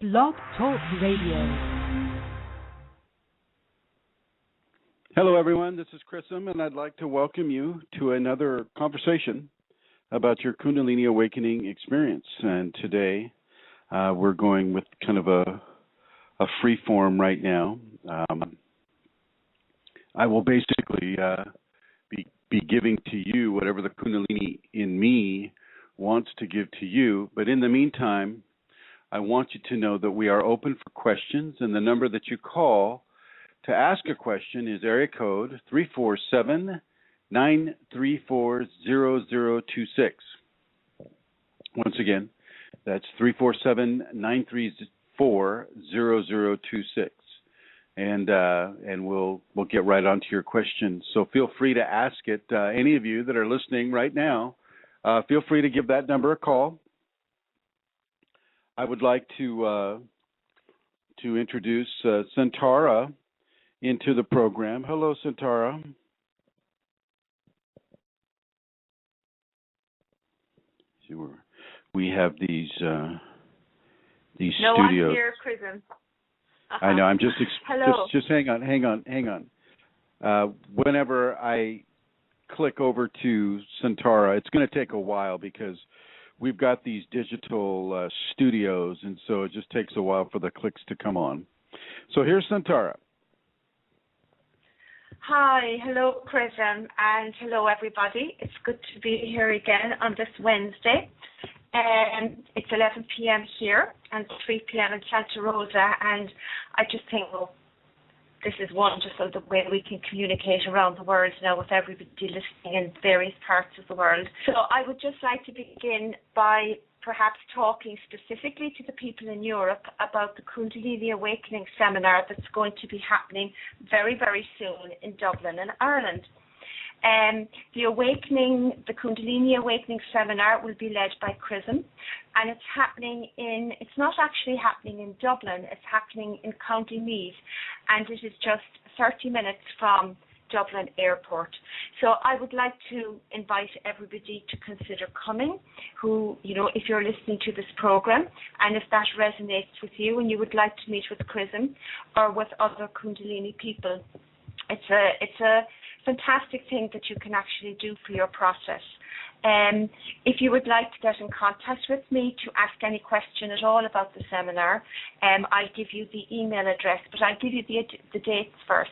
BlogTalk Radio. Hello, everyone. This is Chrism, and I'd like to welcome you to another conversation about your Kundalini awakening experience. And today, we're going with kind of a free form right now. I will basically be giving to you whatever the Kundalini in me wants to give to you. But in the meantime, I want you to know that we are open for questions, and the number that you call to ask a question is area code 347-934-0026. Once again, that's 347-934-0026. And we'll get right onto your question. So feel free to ask it. Any of you that are listening right now, feel free to give that number a call. I would like to introduce Santara into the program. Hello, Santara. We have these no, studios. I'm here, Chrism. I know. I'm just Hello. just hang on. Whenever I click over to Santara, it's going to take a while because we've got these digital studios, and so it just takes a while for the clicks to come on. So here's Santara. Hi, hello, Chrism, and hello, everybody. It's good to be here again on this Wednesday. It's 11 p.m. here and 3 p.m. in Santa Rosa, and I just think, well, this is wonderful, the way we can communicate around the world now with everybody listening in various parts of the world. So I would just like to begin by perhaps talking specifically to the people in Europe about the Kundalini Awakening Seminar that's going to be happening very, very soon in Dublin in Ireland. The Kundalini Awakening Seminar will be led by Chrism, and it's not actually happening in Dublin, it's happening in County Meath, and it is just 30 minutes from Dublin Airport. So I would like to invite everybody to consider coming, if you're listening to this program, and if that resonates with you and you would like to meet with Chrism or with other Kundalini people. It's a fantastic thing that you can actually do for your process. If you would like to get in contact with me to ask any question at all about the seminar, I'll give you the email address, but I'll give you the dates first.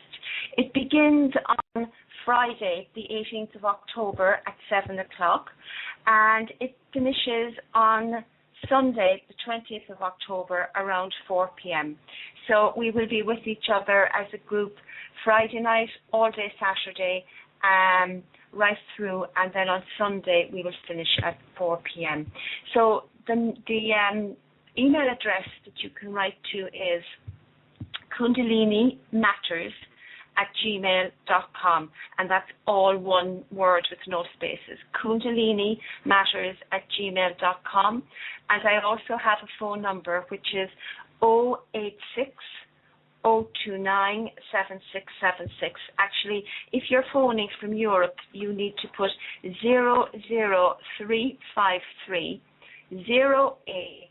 It begins on Friday, the 18th of October at 7 o'clock, and it finishes on Sunday, the 20th of October, around 4 p.m. So we will be with each other as a group Friday night, all day Saturday, right through, and then on Sunday we will finish at 4 p.m. So the email address that you can write to is kundalinimatters@gmail.com, and that's all one word with no spaces, kundalinimatters@gmail.com. And I also have a phone number which is 086 029 7676. Actually, if you're phoning from Europe, you need to put 00353 08.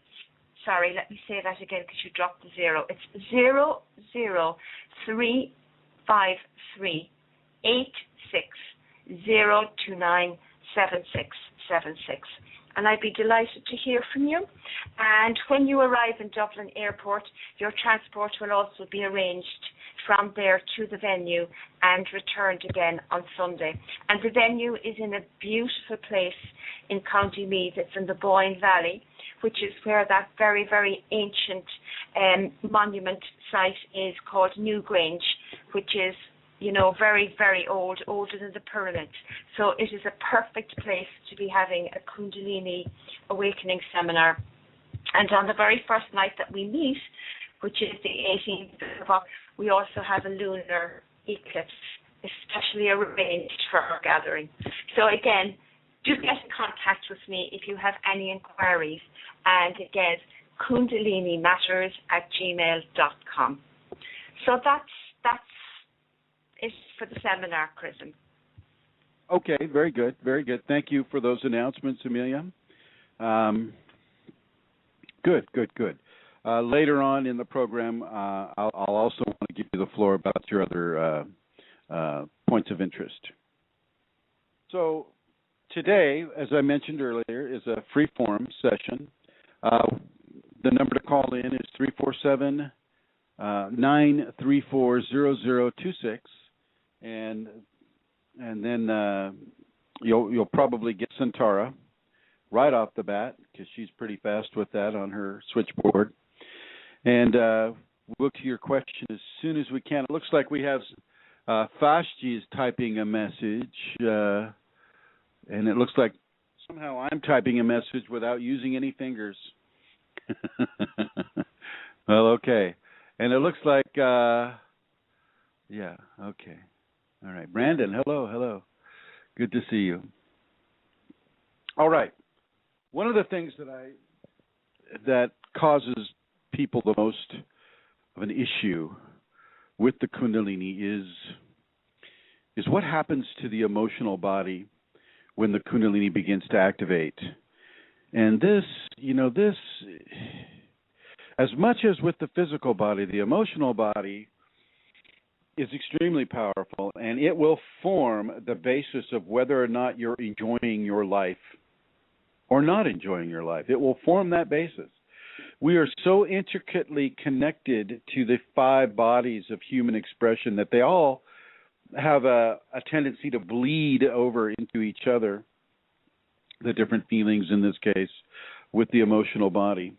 Sorry, let me say that again because you dropped the zero. It's 00353 86 029 7676. And I'd be delighted to hear from you. And when you arrive in Dublin Airport, your transport will also be arranged from there to the venue and returned again on Sunday. And the venue is in a beautiful place in County Meath. It's in the Boyne Valley, which is where that very, very ancient monument site is called Newgrange, which is very, very old, older than the pyramids. So it is a perfect place to be having a Kundalini Awakening Seminar. And on the very first night that we meet, which is the 18th of October, we also have a lunar eclipse, especially arranged for our gathering. So again, do get in contact with me if you have any inquiries. And again, kundalinimatters@gmail.com. So that's it for the seminar, Chrism. Okay, very good, very good. Thank you for those announcements, Amelia. Good. later on in the program, I'll also want to give you the floor about your other points of interest. So today, as I mentioned earlier, is a free-form session. The number to call in is 347-934-0026, and then you'll probably get Santara right off the bat because she's pretty fast with that on her switchboard. And we'll to your question as soon as we can. It looks like we have Fashji is typing a message, and it looks like somehow I'm typing a message without using any fingers. Well, okay. And it looks like, yeah, okay. All right. Brandon, hello. Good to see you. All right. One of the things that causes people the most of an issue with the Kundalini is what happens to the emotional body when the Kundalini begins to activate. And this, as much as with the physical body, the emotional body is extremely powerful, and it will form the basis of whether or not you're enjoying your life or not enjoying your life. It will form that basis. We are so intricately connected to the 5 bodies of human expression that they all have a tendency to bleed over into each other, the different feelings in this case, with the emotional body.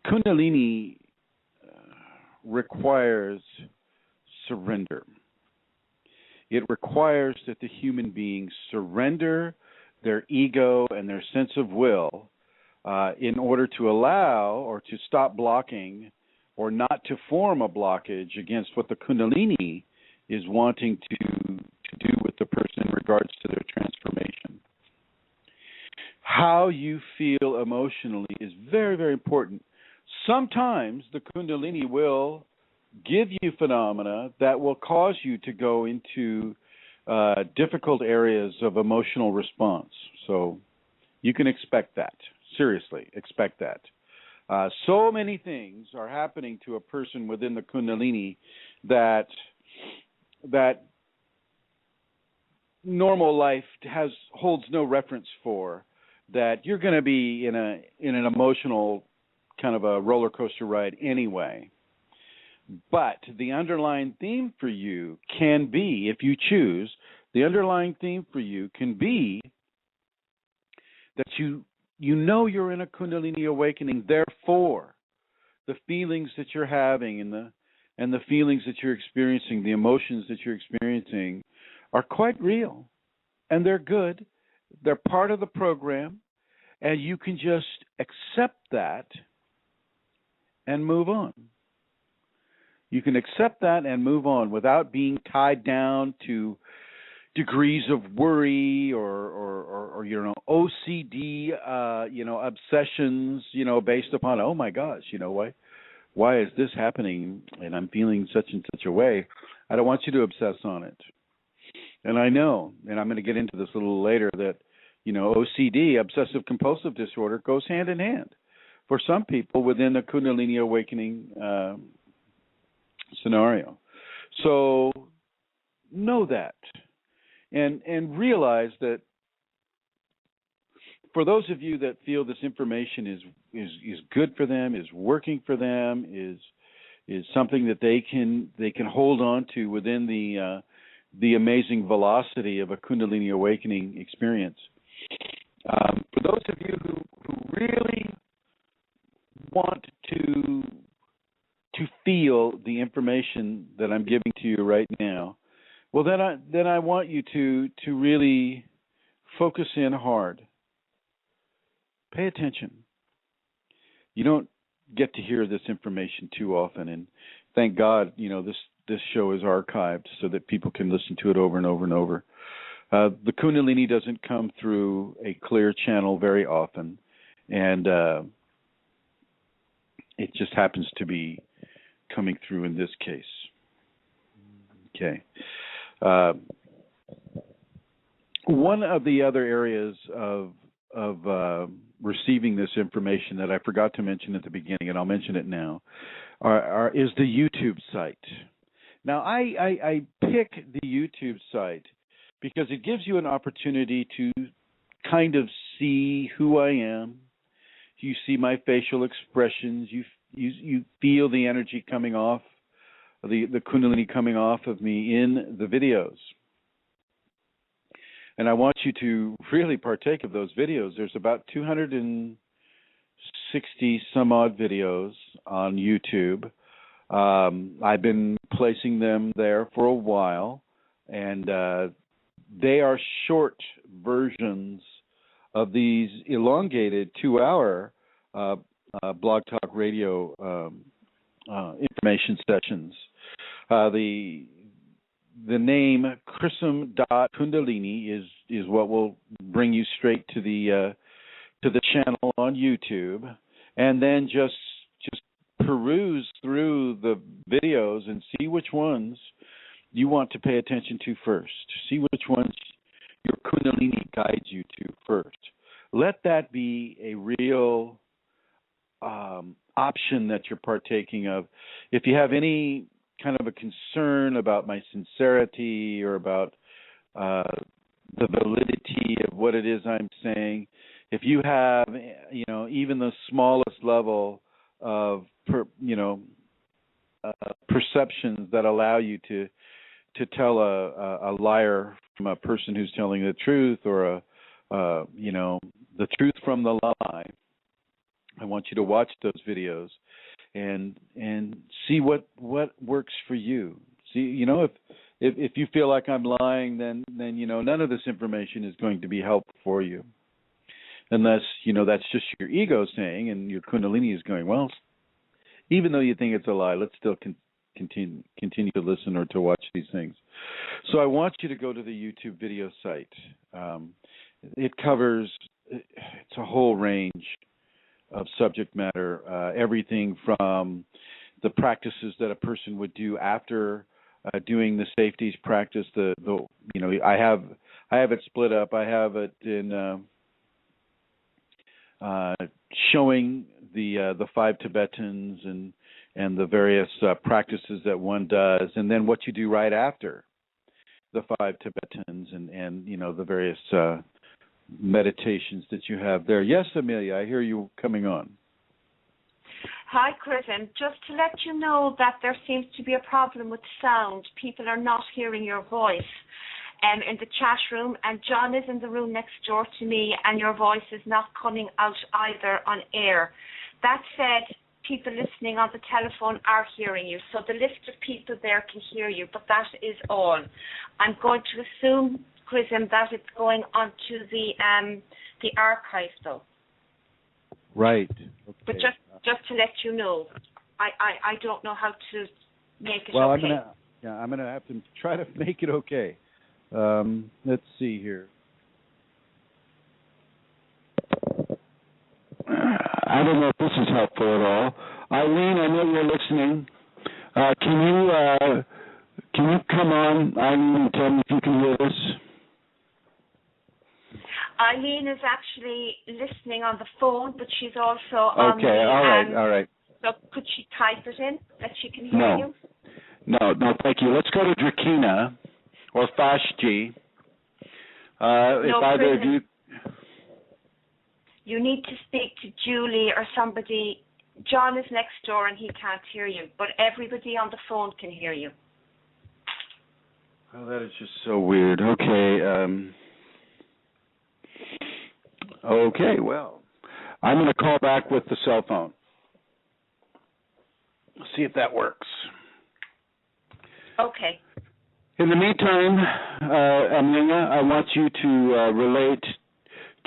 Kundalini requires surrender. It requires that the human beings surrender their ego and their sense of will in order to allow or to stop blocking or not to form a blockage against what the Kundalini is wanting to do with the person in regards to their transformation. How you feel emotionally is very, very important. Sometimes the Kundalini will give you phenomena that will cause you to go into difficult areas of emotional response. So you can expect that. Seriously, expect that. So many things are happening to a person within the Kundalini that normal life holds no reference for, that you're going to be in an emotional kind of a roller coaster ride anyway. But the underlying theme for you can be, if you choose, the underlying theme for you can be that you know you're in a Kundalini awakening. Therefore, the feelings that you're having and the feelings that you're experiencing, the emotions that you're experiencing, are quite real, and they're good. They're part of the program, and you can just accept that and move on. You can accept that and move on without being tied down to degrees of worry or OCD, obsessions, based upon, oh my gosh, why is this happening and I'm feeling such and such a way. I don't want you to obsess on it. And I know, and I'm going to get into this a little later, that, OCD, obsessive compulsive disorder, goes hand in hand for some people within the Kundalini awakening scenario. So know that and realize that for those of you that feel this information is good for them, is working for them, is something that they can hold on to within the amazing velocity of a Kundalini awakening experience. For those of you who really want to feel the information that I'm giving to you right now, well, then I want you to really focus in hard. Pay attention. You don't get to hear this information too often, and thank God, this show is archived so that people can listen to it over and over and over. The Kundalini doesn't come through a clear channel very often, and it just happens to be coming through in this case. Okay. One of the other areas of receiving this information that I forgot to mention at the beginning, and I'll mention it now, is the YouTube site. Now, I pick the YouTube site because it gives you an opportunity to kind of see who I am. You see my facial expressions. You feel the energy coming off, the Kundalini coming off of me in the videos. And I want you to really partake of those videos. There's about 260 some odd videos on YouTube. I've been placing them there for a while, and they are short versions of these elongated 2-hour BlogTalk radio information sessions. The name Chrism.Kundalini is what will bring you straight to the channel on YouTube, and then just peruse through the videos and see which ones you want to pay attention to first. See which ones your Kundalini guides you to first. Let that be a real option that you're partaking of. If you have any kind of a concern about my sincerity or about the validity of what it is I'm saying, if you have, even the smallest level of, perceptions that allow you to tell a liar from a person who's telling the truth, or the truth from the lie, I want you to watch those videos and see what works for you. See, if you feel like I'm lying, then none of this information is going to be helpful for you, unless that's just your ego saying, and your Kundalini is going, well, even though you think it's a lie, let's still continue to listen or to watch these things. So I want you to go to the YouTube video site. It covers, it's a whole range of subject matter, everything from the practices that a person would do after doing the safeties practice. I have it split up. I have it in showing the 5 Tibetans and the various practices that one does, and then what you do right after the 5 Tibetans and the various meditations that you have there. Yes, Amelia, I hear you coming on. Hi, Chrism. Just to let you know that there seems to be a problem with sound. People are not hearing your voice in the chat room, and John is in the room next door to me, and your voice is not coming out either on air. That said, people listening on the telephone are hearing you, so the list of people there can hear you, but that is all. I'm going to assume, Chrism, that it's going onto the archive, though. Right. Okay. But just to let you know, I don't know how to make it well, okay. I'm gonna have to try to make it okay. Let's see here. I don't know if this is helpful at all. Eileen, I know you're listening. Can you come on, Eileen, and tell me if you can hear this? Eileen is actually listening on the phone, but she's also on okay, all right. So could she type it in that she can hear you? No, thank you. Let's go to Drakina or Fashji. If either of you... You need to speak to Julie or somebody. John is next door and he can't hear you, but everybody on the phone can hear you. Oh, that is just so weird. Okay. Okay, well, I'm going to call back with the cell phone. See if that works. Okay. In the meantime, Amelia, I want you to relate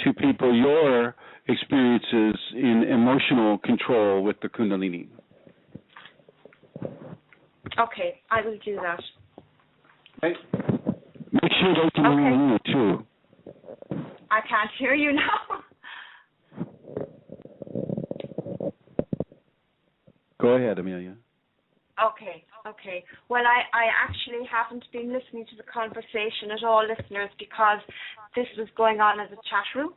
to people your experiences in emotional control with the Kundalini. Okay, I will do that. Okay. Make sure they can hear you too. I can't hear you now. Go ahead, Amelia. Okay. Well, I actually haven't been listening to the conversation at all, listeners, because this was going on in the chat room.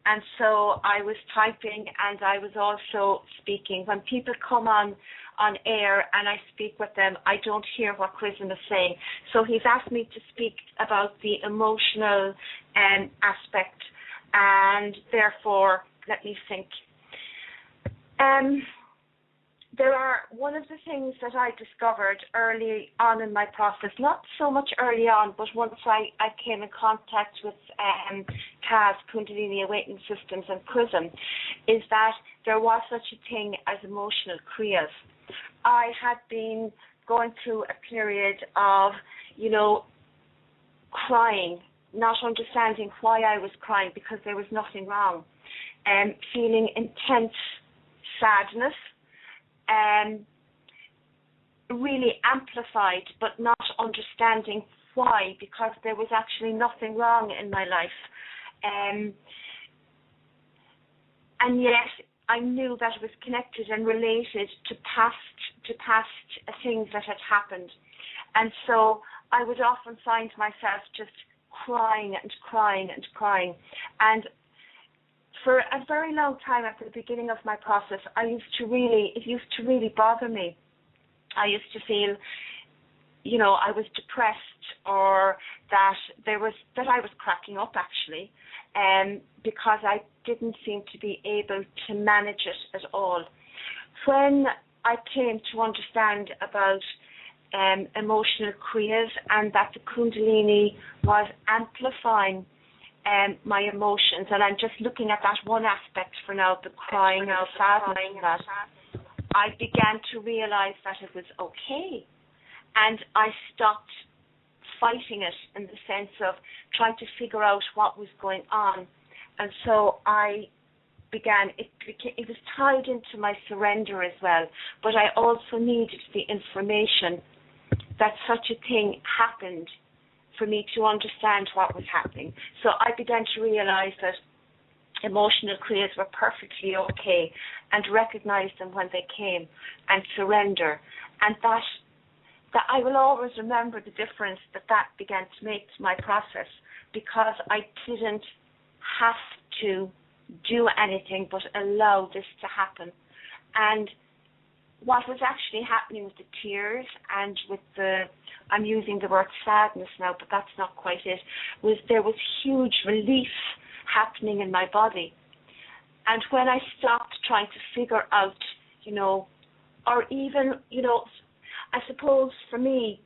And so I was typing and I was also speaking. When people come on air and I speak with them, I don't hear what Chrism is saying. So he's asked me to speak about the emotional aspect, and therefore, let me think. One of the things that I discovered early on in my process, not so much early on, but once I came in contact with CAS, Kundalini Awakening Systems, and Chrism, is that there was such a thing as emotional kriyas. I had been going through a period of, crying, not understanding why I was crying because there was nothing wrong, and feeling intense sadness, really amplified, but not understanding why, because there was actually nothing wrong in my life. And yet I knew that it was connected and related to past things that had happened. And so I would often find myself just crying and crying and crying. And for a very long time at the beginning of my process, it used to really bother me. I used to feel, I was depressed, or that I was cracking up actually, because I didn't seem to be able to manage it at all. When I came to understand about emotional kriyas and that the Kundalini was amplifying my emotions, and I'm just looking at that one aspect for now, the crying and the sadness, that I began to realize that it was okay, and I stopped fighting it in the sense of trying to figure out what was going on. And so I began, it was tied into my surrender as well, but I also needed the information that such a thing happened for me to understand what was happening. So I began to realize that emotional kriyas were perfectly okay, and recognize them when they came, and surrender. And that I will always remember the difference that began to make to my process, because I didn't have to do anything but allow this to happen. And what was actually happening with the tears and with I'm using the word sadness now, but that's not quite it, there was huge relief happening in my body. And when I stopped trying to figure out, or even, I suppose for me,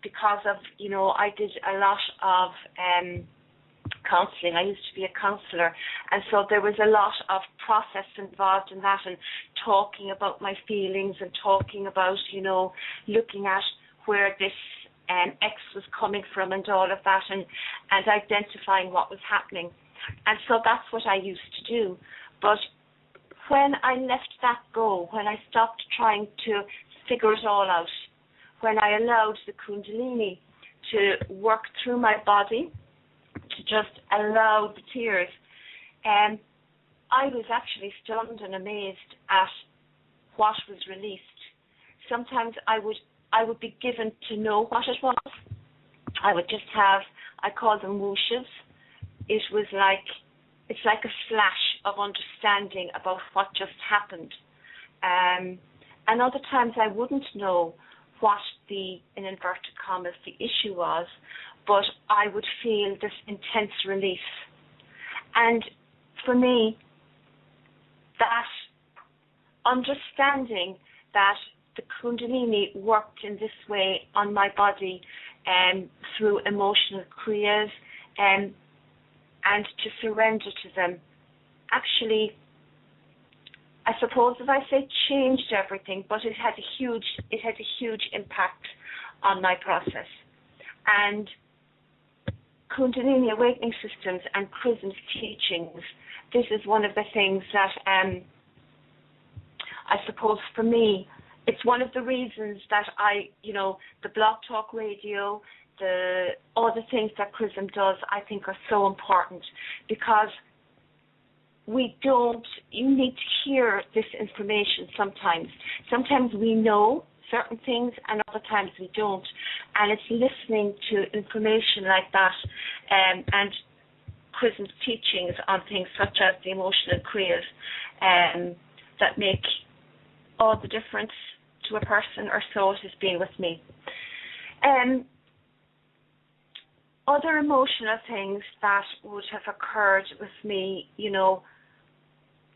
because of, I did a lot of counselling. I used to be a counsellor, and so there was a lot of process involved in that, and talking about my feelings, and talking about, looking at where this X was coming from and all of that, and identifying what was happening. And so that's what I used to do. But when I let that go, when I stopped trying to figure it all out, when I allowed the Kundalini to work through my body, to just allow the tears, I was actually stunned and amazed at what was released. Sometimes I would be given to know what it was. I would just have, I call them whooshes. It's like a flash of understanding about what just happened. And other times I wouldn't know what the, in inverted commas, the issue was, but I would feel this intense relief. And for me, that understanding that the Kundalini worked in this way on my body through emotional kriyas, and to surrender to them, actually, I suppose if I say changed everything, but it had a huge impact on my process. And Kundalini Awakening Systems and Chrism's teachings, this is one of the things that I suppose for me, it's one of the reasons that the BlogTalk radio, all the things that Chrism does, I think are so important, because you need to hear this information sometimes. Sometimes we know certain things and other times we don't. And it's listening to information like that and Chrism's teachings on things such as the emotional creas that make all the difference to a person, or so it has been with me. Other emotional things that would have occurred with me,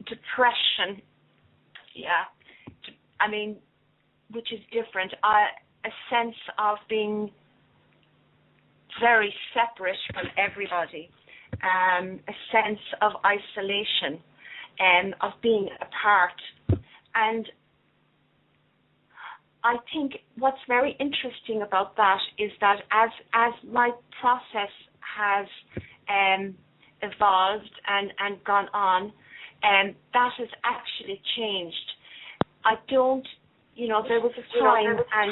depression, which is different. A sense of being very separate from everybody, a sense of isolation, of being apart. And I think what's very interesting about that is that as my process has evolved and gone on, that has actually changed. I don't, there was a time and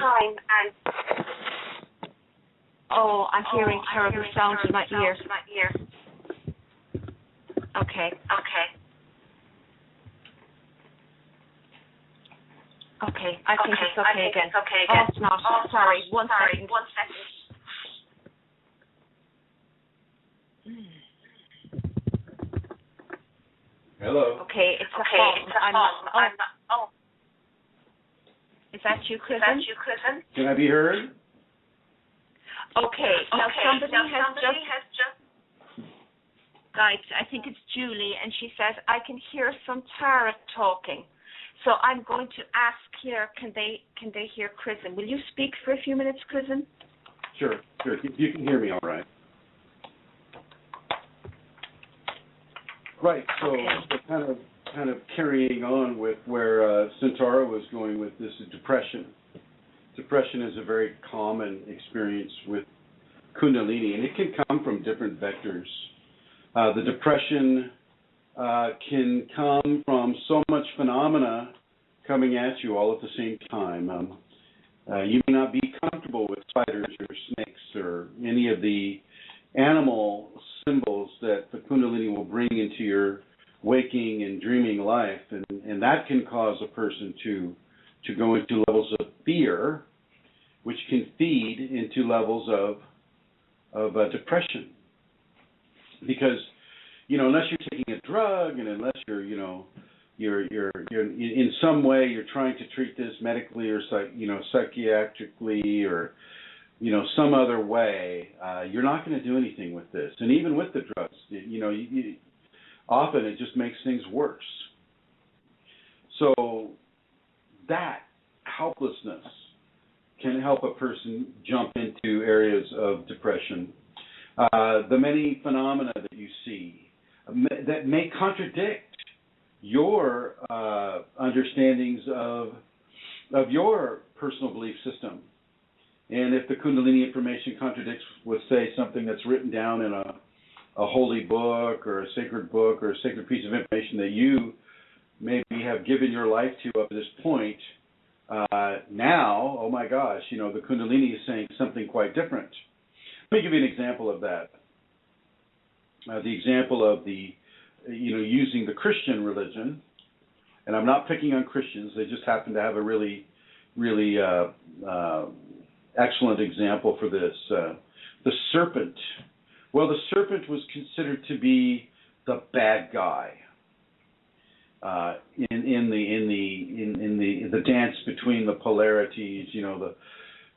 oh, I'm hearing terrible sounds in my ear. Okay. Okay, I think it's okay again. Oh, it's not. Sorry, one second. Hello. Okay, it's a phone. Is that you, Chrism? Can I be heard? Okay. Now somebody has just. Guys, I think it's Julie, and she says I can hear some Tara talking. So I'm going to ask here, can they hear Chrism? Will you speak for a few minutes, Chrism? Sure. You can hear me all right. Right, so okay. kind of carrying on with where Centaura was going with this depression. Depression is a very common experience with Kundalini, and it can come from different vectors. The depression can come from so much phenomena coming at you all at the same time. You may not be comfortable with spiders or snakes or any of the animal symbols that the Kundalini will bring into your waking and dreaming life, and that can cause a person to go into levels of fear, which can feed into levels of depression. Because, unless you're taking a drug and unless you're in some way you're trying to treat this medically or psychiatrically or some other way, you're not going to do anything with this. And even with the drugs, often it just makes things worse. So that helplessness can help a person jump into areas of depression. The many phenomena that you see that may contradict your understandings of your personal belief system. And if the Kundalini information contradicts with, say, something that's written down in a holy book or a sacred piece of information that you maybe have given your life to up to this point, now, oh my gosh, the Kundalini is saying something quite different. Let me give you an example of that. The example of using the Christian religion, and I'm not picking on Christians, they just happen to have a really, really excellent example for this. The serpent. Well, the serpent was considered to be the bad guy in the dance between the polarities, the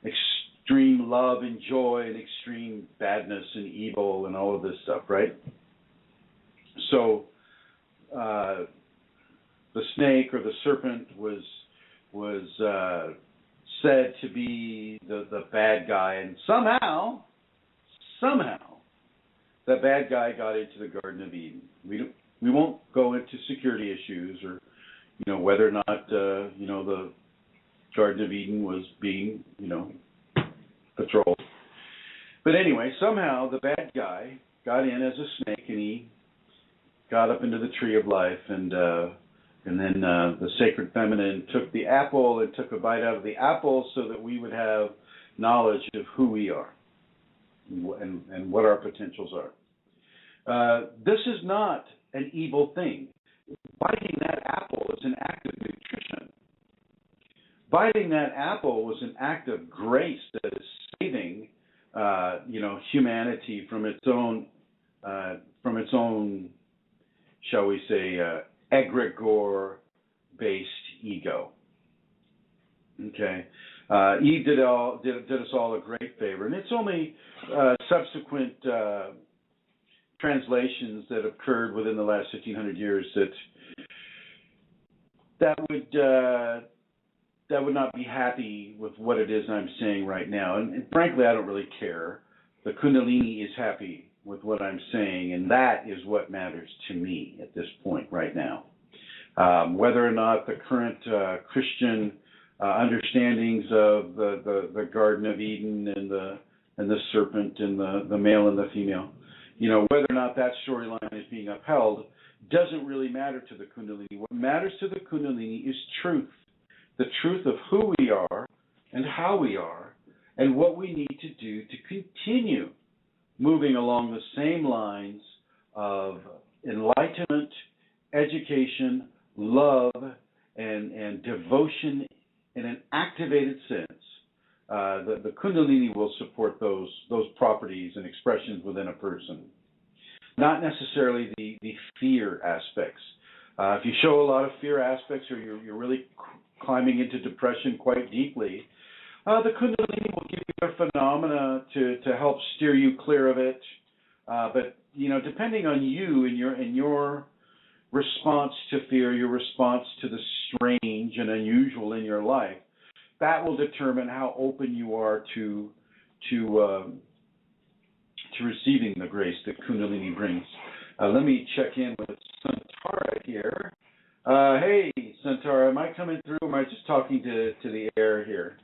extreme love and joy and extreme badness and evil and all of this stuff, right? So the snake or the serpent was said to be the bad guy, and somehow that bad guy got into the Garden of Eden. We won't go into security issues or whether or not the Garden of Eden was being patrolled. But anyway, somehow the bad guy got in as a snake, and he got up into the tree of life, and then the sacred feminine took the apple and took a bite out of the apple so that we would have knowledge of who we are and what our potentials are. This is not an evil thing. Biting that apple is an act of nutrition. Biting that apple was an act of grace that is saving, humanity from its from its own, shall we say, egregore-based ego. Okay, Eve did us all a great favor, and it's only subsequent translations that occurred within the last 1,500 years that would not be happy with what it is I'm saying right now, and frankly, I don't really care. The Kundalini is happy with what I'm saying, and that is what matters to me at this point right now. Whether or not the current Christian understandings of the Garden of Eden and the serpent and the male and the female, whether or not that storyline is being upheld doesn't really matter to the Kundalini. What matters to the Kundalini is truth, the truth of who we are and how we are and what we need to do to continue moving along the same lines of enlightenment, education, love, and devotion in an activated sense. The Kundalini will support those properties and expressions within a person, not necessarily the fear aspects. If you show a lot of fear aspects, or you're really climbing into depression quite deeply, the Kundalini will give you a phenomena to help steer you clear of it. But depending on you and your response to fear, your response to the strange and unusual in your life, that will determine how open you are to receiving the grace that Kundalini brings. Let me check in with Santara here. Hey, Santara, am I coming through, or am I just talking to the air here?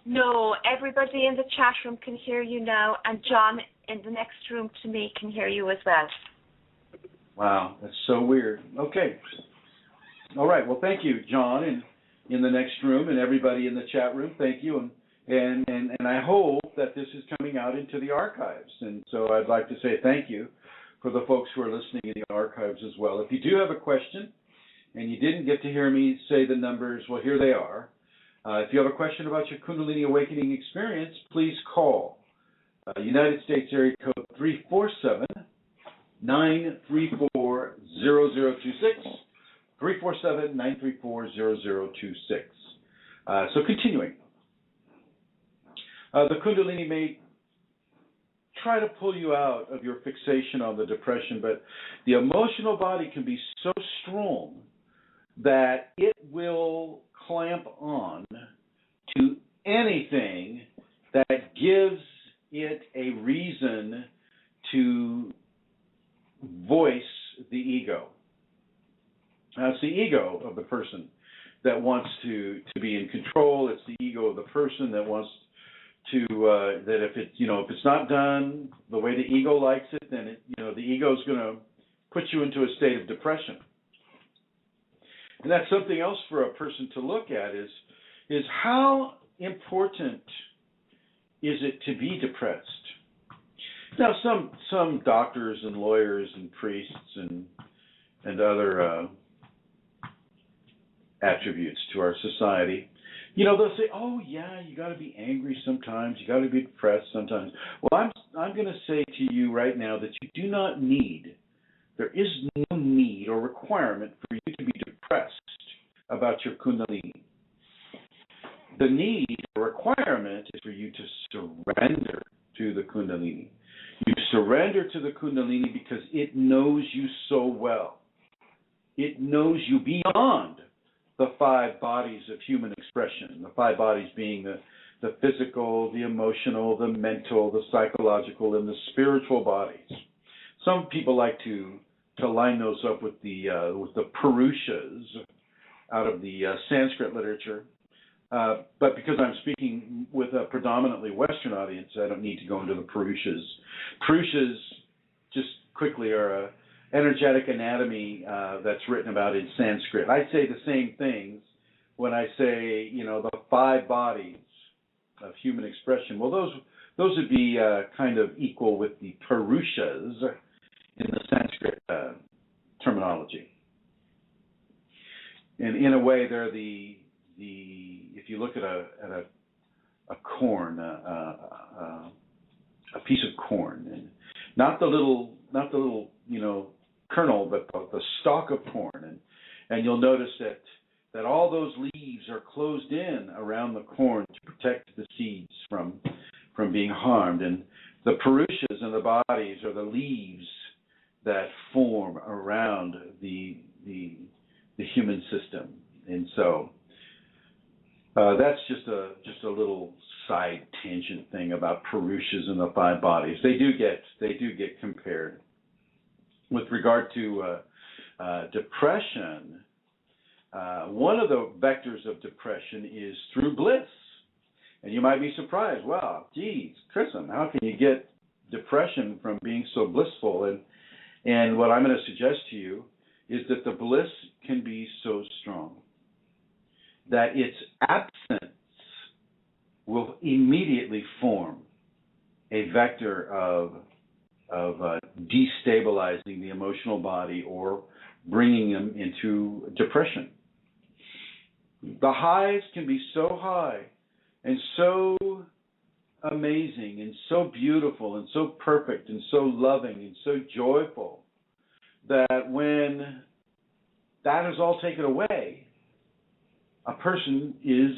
No, everybody in the chat room can hear you now, and John in the next room to me can hear you as well. Wow, that's so weird. Okay. All right, well, thank you, John, in the next room, and everybody in the chat room. Thank you, and I hope that this is coming out into the archives. And so I'd like to say thank you for the folks who are listening in the archives as well. If you do have a question and you didn't get to hear me say the numbers, well, here they are. If you have a question about your Kundalini Awakening experience, please call United States area code 347-934-0026, 347-934-0026. So continuing, the Kundalini may try to pull you out of your fixation on the depression, but the emotional body can be so strong that it will clamp on to anything that gives it a reason to voice the ego. Now, it's the ego of the person that wants to be in control. It's the ego of the person that wants to that if it's not done the way the ego likes it, then the ego is going to put you into a state of depression. And that's something else for a person to look at is how important is it to be depressed? Now, some doctors and lawyers and priests and other attributes to our society, they'll say, "Oh yeah, you got to be angry sometimes. You got to be depressed sometimes." Well, I'm going to say to you right now that you do not need. There is no need or requirement for you to be depressed about your Kundalini. The need or requirement is for you to surrender to the Kundalini. You surrender to the Kundalini because it knows you so well. It knows you beyond the five bodies of human expression, the five bodies being the physical, the emotional, the mental, the psychological, and the spiritual bodies. Some people like to line those up with the Purushas out of the Sanskrit literature. But because I'm speaking with a predominantly Western audience, I don't need to go into the Purushas. Purushas, just quickly, are a energetic anatomy that's written about in Sanskrit. I say the same things when I say, the five bodies of human expression. Well, those would be kind of equal with the Purushas in the Sanskrit terminology. And in a way, they're the if you look at a corn, a piece of corn, and not the little little kernel, but the stalk of corn, and you'll notice that all those leaves are closed in around the corn to protect the seeds from being harmed, and the perushas in the bodies are the leaves that form around the human system. And so that's just a little side tangent thing about perushas in the 5 bodies. They do get compared. With regard to depression, one of the vectors of depression is through bliss. And you might be surprised, wow, geez, Chrism, how can you get depression from being so blissful? And what I'm going to suggest to you is that the bliss can be so strong that its absence will immediately form a vector of destabilizing the emotional body or bringing them into depression. The highs can be so high and so amazing and so beautiful and so perfect and so loving and so joyful that when that is all taken away, a person is,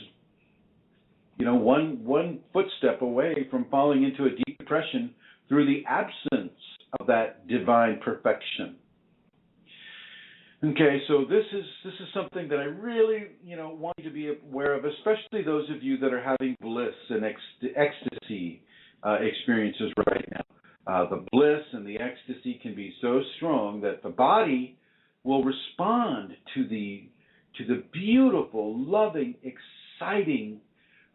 one footstep away from falling into a deep depression through the absence of that divine perfection. Okay, so this is something that I really, want you to be aware of, especially those of you that are having bliss and ecstasy experiences right now. The bliss and the ecstasy can be so strong that the body will respond to the beautiful, loving, exciting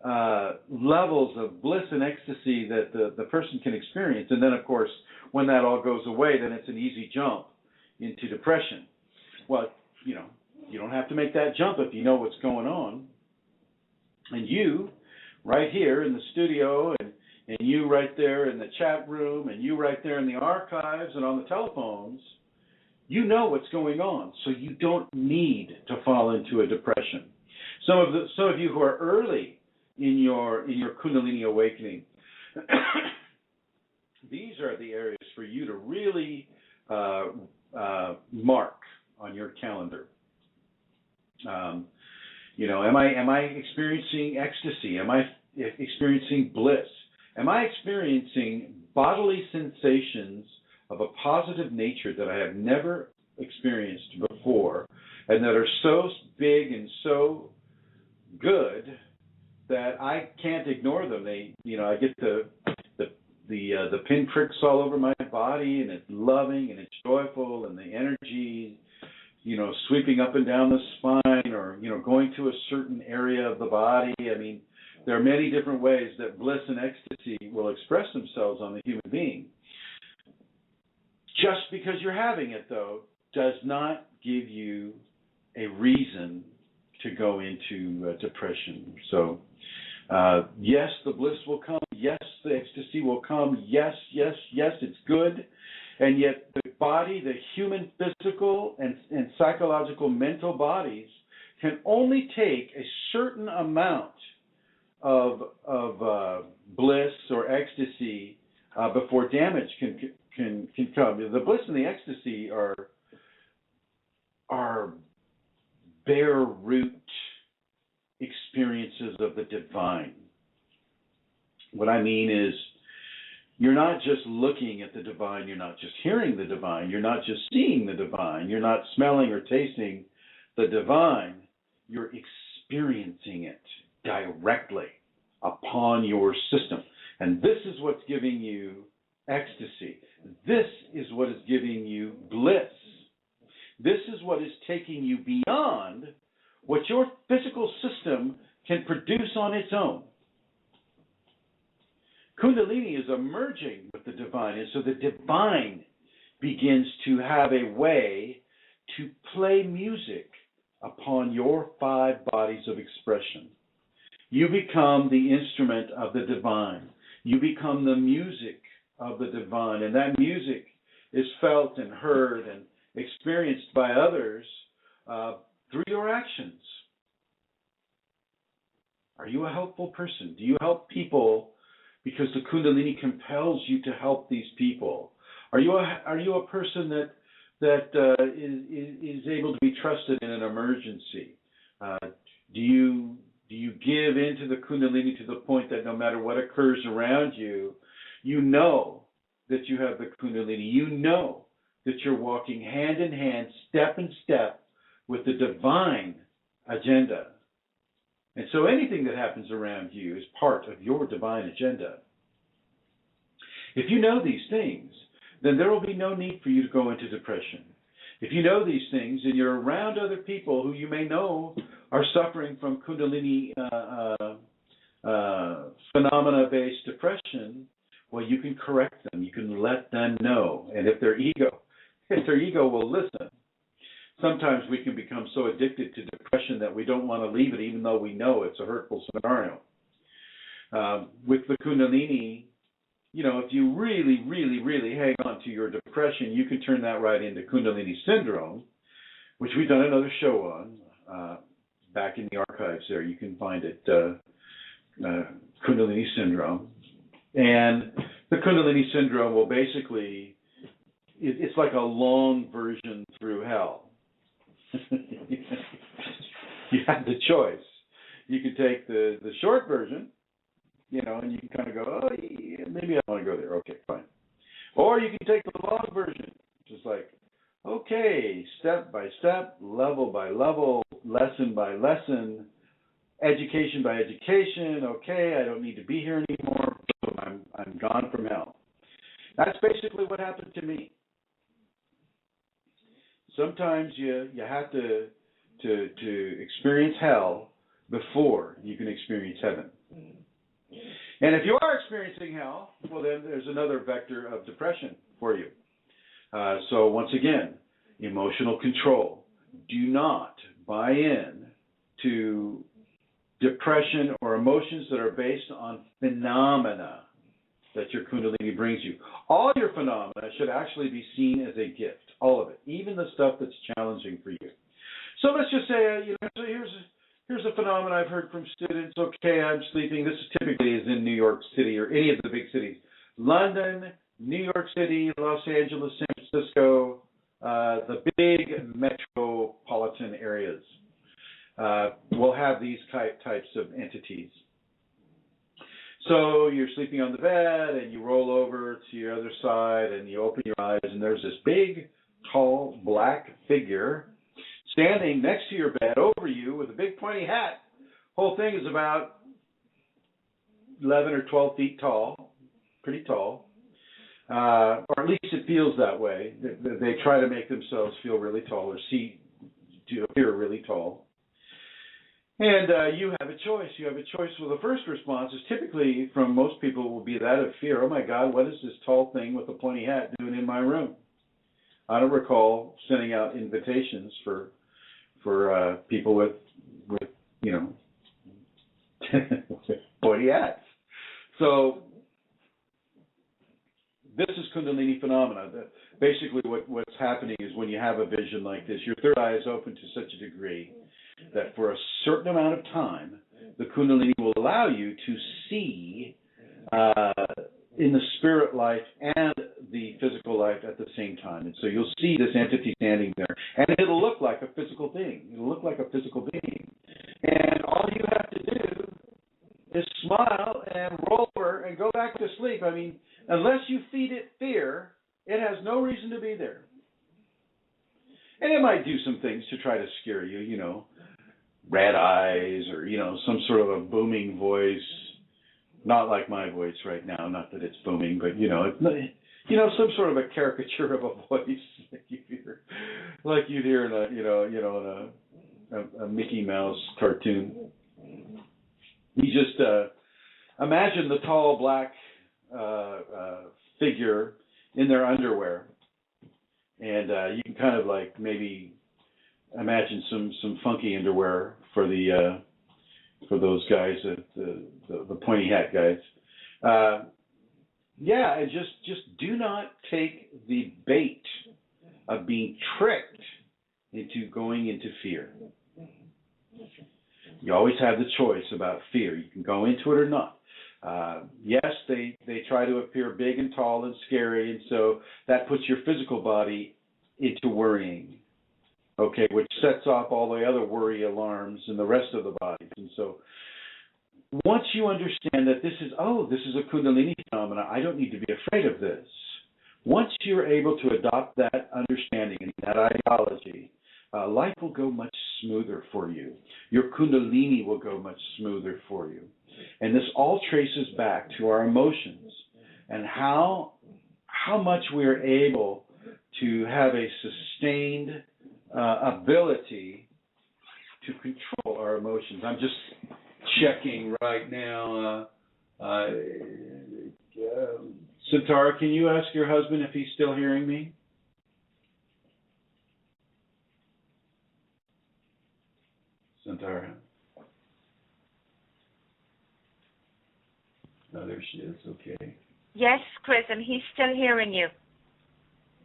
levels of bliss and ecstasy that the person can experience. And then, of course, when that all goes away, then it's an easy jump into depression. Well, you don't have to make that jump if you know what's going on. And you, right here in the studio, and you right there in the chat room, and you right there in the archives and on the telephones, you know what's going on, so you don't need to fall into a depression. Some of you who are early in your Kundalini awakening, these are the areas for you to really mark on your calendar. Am I experiencing ecstasy? Am I experiencing bliss? Am I experiencing bodily sensations of a positive nature that I have never experienced before, and that are so big and so good that I can't ignore them? I get the pinpricks all over my body, and it's loving and it's joyful, and the energy, sweeping up and down the spine, or going to a certain area of the body. I mean, there are many different ways that bliss and ecstasy will express themselves on the human being. Just because you're having it, though, does not give you a reason to go into depression. So, yes, the bliss will come. Yes, the ecstasy will come. Yes, it's good. And yet the body, the human physical and psychological mental bodies can only take a certain amount of bliss or ecstasy before damage can come. The bliss and the ecstasy are bare root experiences of the divine. What I mean is, you're not just looking at the divine, you're not just hearing the divine, you're not just seeing the divine, you're not smelling or tasting the divine, you're experiencing it directly upon your system. And this is what's giving you ecstasy. This is what is giving you bliss. This is what is taking you beyond what your physical system can produce on its own. Kundalini is emerging with the divine, and so the divine begins to have a way to play music upon your 5 bodies of expression. You become the instrument of the divine. You become the music of the divine, and that music is felt and heard and experienced by others through your actions. Are you a helpful person? Do you help people because the Kundalini compels you to help these people? Are you a person that is able to be trusted in an emergency? Do you give into the Kundalini to the point that no matter what occurs around you, you know that you have the Kundalini. You know that you're walking hand in hand, step in step with the divine agenda. And so anything that happens around you is part of your divine agenda. If you know these things, then there will be no need for you to go into depression. If you know these things and you're around other people who you may know are suffering from Kundalini phenomena-based depression, well, you can correct them. You can let them know. And if their ego will listen, sometimes we can become so addicted to depression that we don't want to leave it, even though we know it's a hurtful scenario. With the Kundalini, if you really, really, really hang on to your depression, you can turn that right into Kundalini syndrome, which we've done another show on back in the archives there. You can find it, Kundalini syndrome. And the Kundalini syndrome will basically, it's like a long version through hell. You have the choice. You can take the short version, and you can kind of go, oh, yeah, maybe I want to go there. Okay, fine. Or you can take the long version, just like, okay, step by step, level by level, lesson by lesson, education by education. Okay, I don't need to be here anymore. I'm gone from hell. That's basically what happened to me. Sometimes you have to experience hell before you can experience heaven. And if you are experiencing hell, well, then there's another vector of depression for you. So once again, emotional control. Do not buy in to depression or emotions that are based on phenomena that your Kundalini brings you. All your phenomena should actually be seen as a gift, all of it, even the stuff that's challenging for you. So let's just say, so here's a phenomenon I've heard from students. Okay, I'm sleeping. This typically is in New York City or any of the big cities. London, New York City, Los Angeles, San Francisco, the big metropolitan areas will have these types of entities. So you're sleeping on the bed and you roll over to your other side and you open your eyes and there's this big, tall, black figure standing next to your bed over you with a big pointy hat. Whole thing is about 11 or 12 feet tall, pretty tall, or at least it feels that way. They try to make themselves feel really tall or to appear really tall. And you have a choice. You have a choice. Well, the first response is typically from most people will be that of fear. Oh my God, what is this tall thing with a pointy hat doing in my room? I don't recall sending out invitations for people with pointy hats. So this is Kundalini phenomena. Basically, what's happening is when you have a vision like this, your third eye is open to such a degree that for a certain amount of time, the Kundalini will allow you to see in the spirit life and the physical life at the same time. And so you'll see this entity standing there, and it'll look like a physical thing. It'll look like a physical being. And all you have to do is smile and roll over and go back to sleep. I mean, unless you feed it fear, it has no reason to be there. And it might do some things to try to scare you, red eyes or, some sort of a booming voice. Not like my voice right now, not that it's booming, but, some sort of a caricature of a voice like you'd hear in a Mickey Mouse cartoon. You just imagine the tall black figure in their underwear. And you can kind of like maybe imagine some funky underwear for those guys, the pointy hat guys. And just do not take the bait of being tricked into going into fear. You always have the choice about fear. You can go into it or not. Yes, they try to appear big and tall and scary, and so that puts your physical body into worrying, okay, which sets off all the other worry alarms in the rest of the body. And so once you understand that this is a Kundalini phenomena, I don't need to be afraid of this. Once you're able to adopt that understanding and that ideology, life will go much smoother for you. Your Kundalini will go much smoother for you. And this all traces back to our emotions and how much we're able to have a sustained ability to control our emotions. I'm just checking right now. Santara, can you ask your husband if he's still hearing me? Santara. Oh, there she is. Okay. Yes, Chrism, he's still hearing you.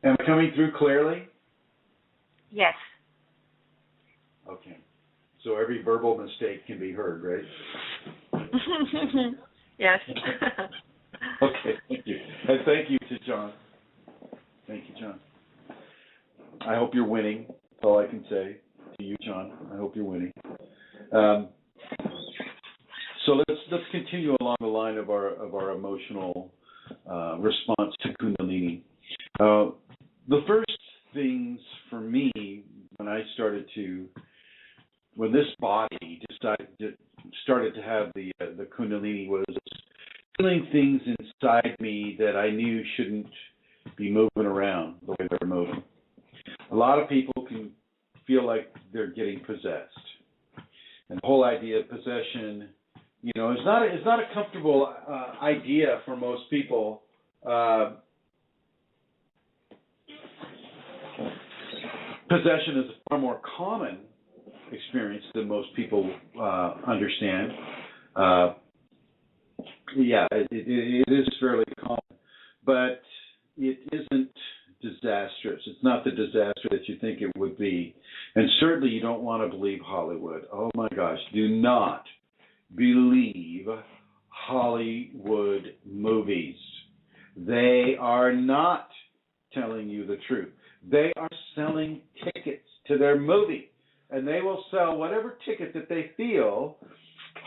Am I coming through clearly? Yes. Okay. So every verbal mistake can be heard, right? Yes. Okay, thank you. And thank you to John. Thank you, John. I hope you're winning. That's all I can say to you, John. I hope you're winning. So let's continue along the line of our emotional response to Kundalini. The first things for me when this body started to have the Kundalini was feeling things inside me that I knew shouldn't be moving around the way they're moving. A lot of people can feel like they're getting possessed, and the whole idea of possession, is not a comfortable idea for most people. Possession is a far more common experience than most people understand. It is fairly common, but it isn't disastrous. It's not the disaster that you think it would be. And certainly you don't want to believe Hollywood. Oh my gosh, do not believe Hollywood movies. They are not telling you the truth. They are selling tickets to their movie, and they will sell whatever ticket that they feel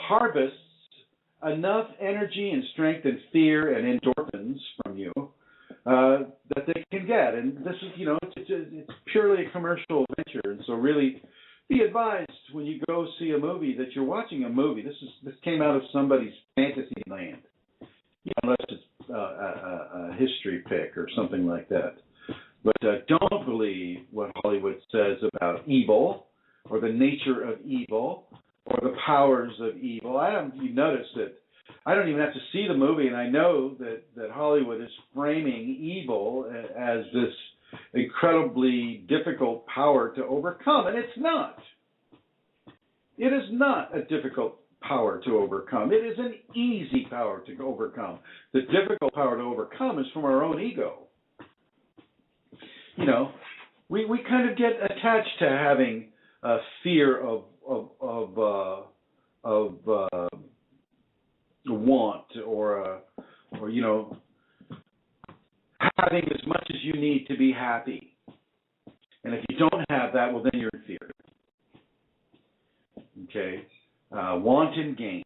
harvests enough energy and strength and fear and endorphins from you that they can get. And this is, it's purely a commercial venture. And so really be advised when you go see a movie that you're watching a movie. This came out of somebody's fantasy land, unless it's a history pick or something like that. But don't believe what Hollywood says about evil or the nature of evil or the powers of evil. You notice that I don't even have to see the movie, and I know that Hollywood is framing evil as this incredibly difficult power to overcome, and it's not. It is not a difficult power to overcome. It is an easy power to overcome. The difficult power to overcome is from our own ego. We kind of get attached to having a fear of want or having as much as you need to be happy. And if you don't have that, well, then you're in fear. Okay, want and gain.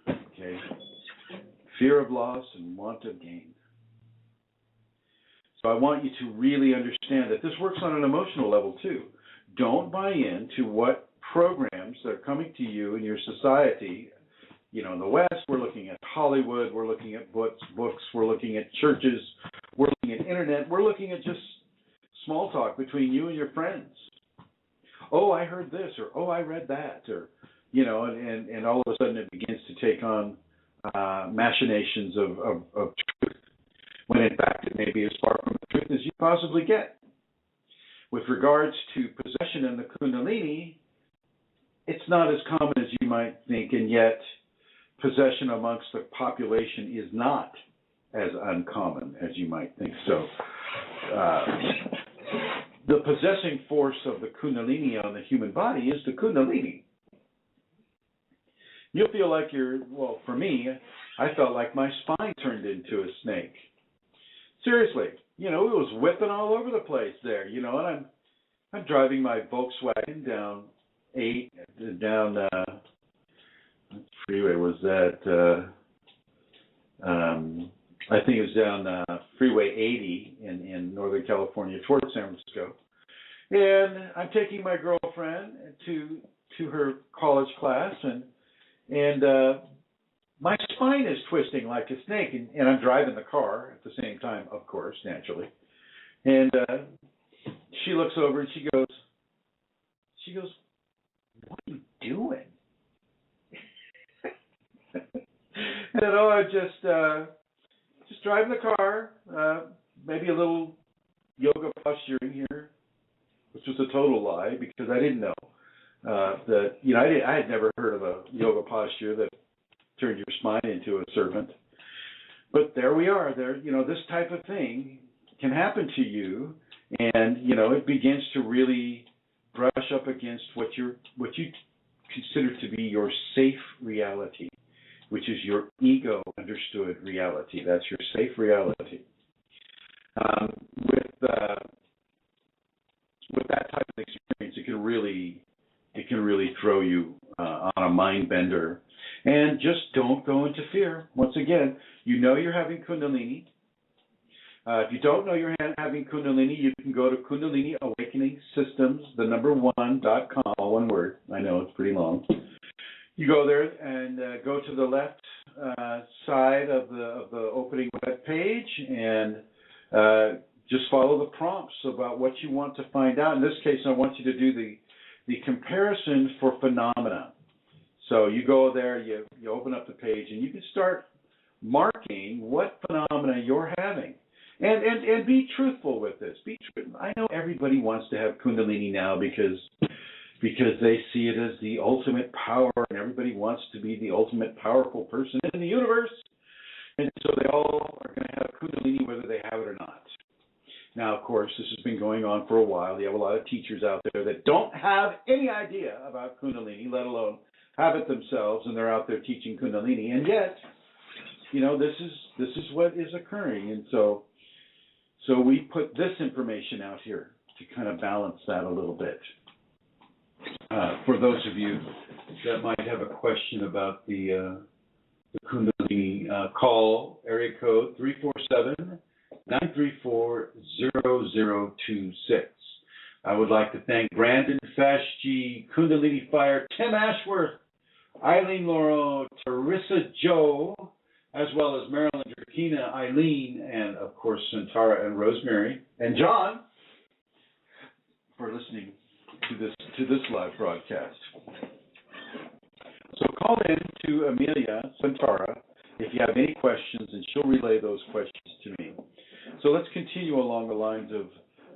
Okay, fear of loss and want of gain. So I want you to really understand that this works on an emotional level too. Don't buy into what programs that are coming to you in your society. In the West, we're looking at Hollywood, we're looking at books, we're looking at churches, we're looking at internet, we're looking at just small talk between you and your friends. Oh, I heard this, or oh, I read that, or and all of a sudden it begins to take on machinations of truth, when in fact it may be as far from the truth as you possibly get. With regards to possession and the Kundalini, it's not as common as you might think, and yet possession amongst the population is not as uncommon as you might think. So the possessing force of the Kundalini on the human body is the Kundalini. You'll feel like well, for me, I felt like my spine turned into a snake. Seriously, it was whipping all over the place there, and I'm driving my Volkswagen down what freeway was that? I think it was down Freeway 80 in Northern California towards San Francisco. And I'm taking my girlfriend to her college class, and my spine is twisting like a snake, and I'm driving the car at the same time, of course, naturally. And she looks over and she goes, "What are you doing?" And I just driving the car, maybe a little yoga posturing here, which was a total lie because I didn't know that I had never heard of a yoga posture that turned your spine into a serpent. But there we are. This type of thing can happen to you, and it begins to really brush up against what you consider to be your safe reality, which is your ego understood reality. That's your safe reality. With that type of experience, it can really throw you on a mind bender. And just don't go into fear. Once again, you're having Kundalini. If you don't know you're having Kundalini, you can go to Kundalini Awakening Systems, #1.com, all one word. I know it's pretty long. You go there and go to the left side of the opening web page and just follow the prompts about what you want to find out. In this case, I want you to do the comparison for phenomena. So you go there, you open up the page, and you can start marking what phenomena you're having. And be truthful with this. I know everybody wants to have Kundalini now because they see it as the ultimate power, and everybody wants to be the ultimate powerful person in the universe. And so they all are going to have Kundalini whether they have it or not. Now, of course, this has been going on for a while. You have a lot of teachers out there that don't have any idea about Kundalini, let alone have it themselves, and they're out there teaching Kundalini. And yet, this is what is occurring. And so we put this information out here to kind of balance that a little bit. For those of you that might have a question about the Kundalini, call area code 347-934-0026. I would like to thank Brandon Fashji, Kundalini Fire, Tim Ashworth, Eileen Laurel, Teresa Joe, as well as Marilyn Drakina, Eileen, and of course Santara and Rosemary, and John for listening to this live broadcast. So call in to Amelia Santara if you have any questions, and she'll relay those questions to me. So let's continue along the lines of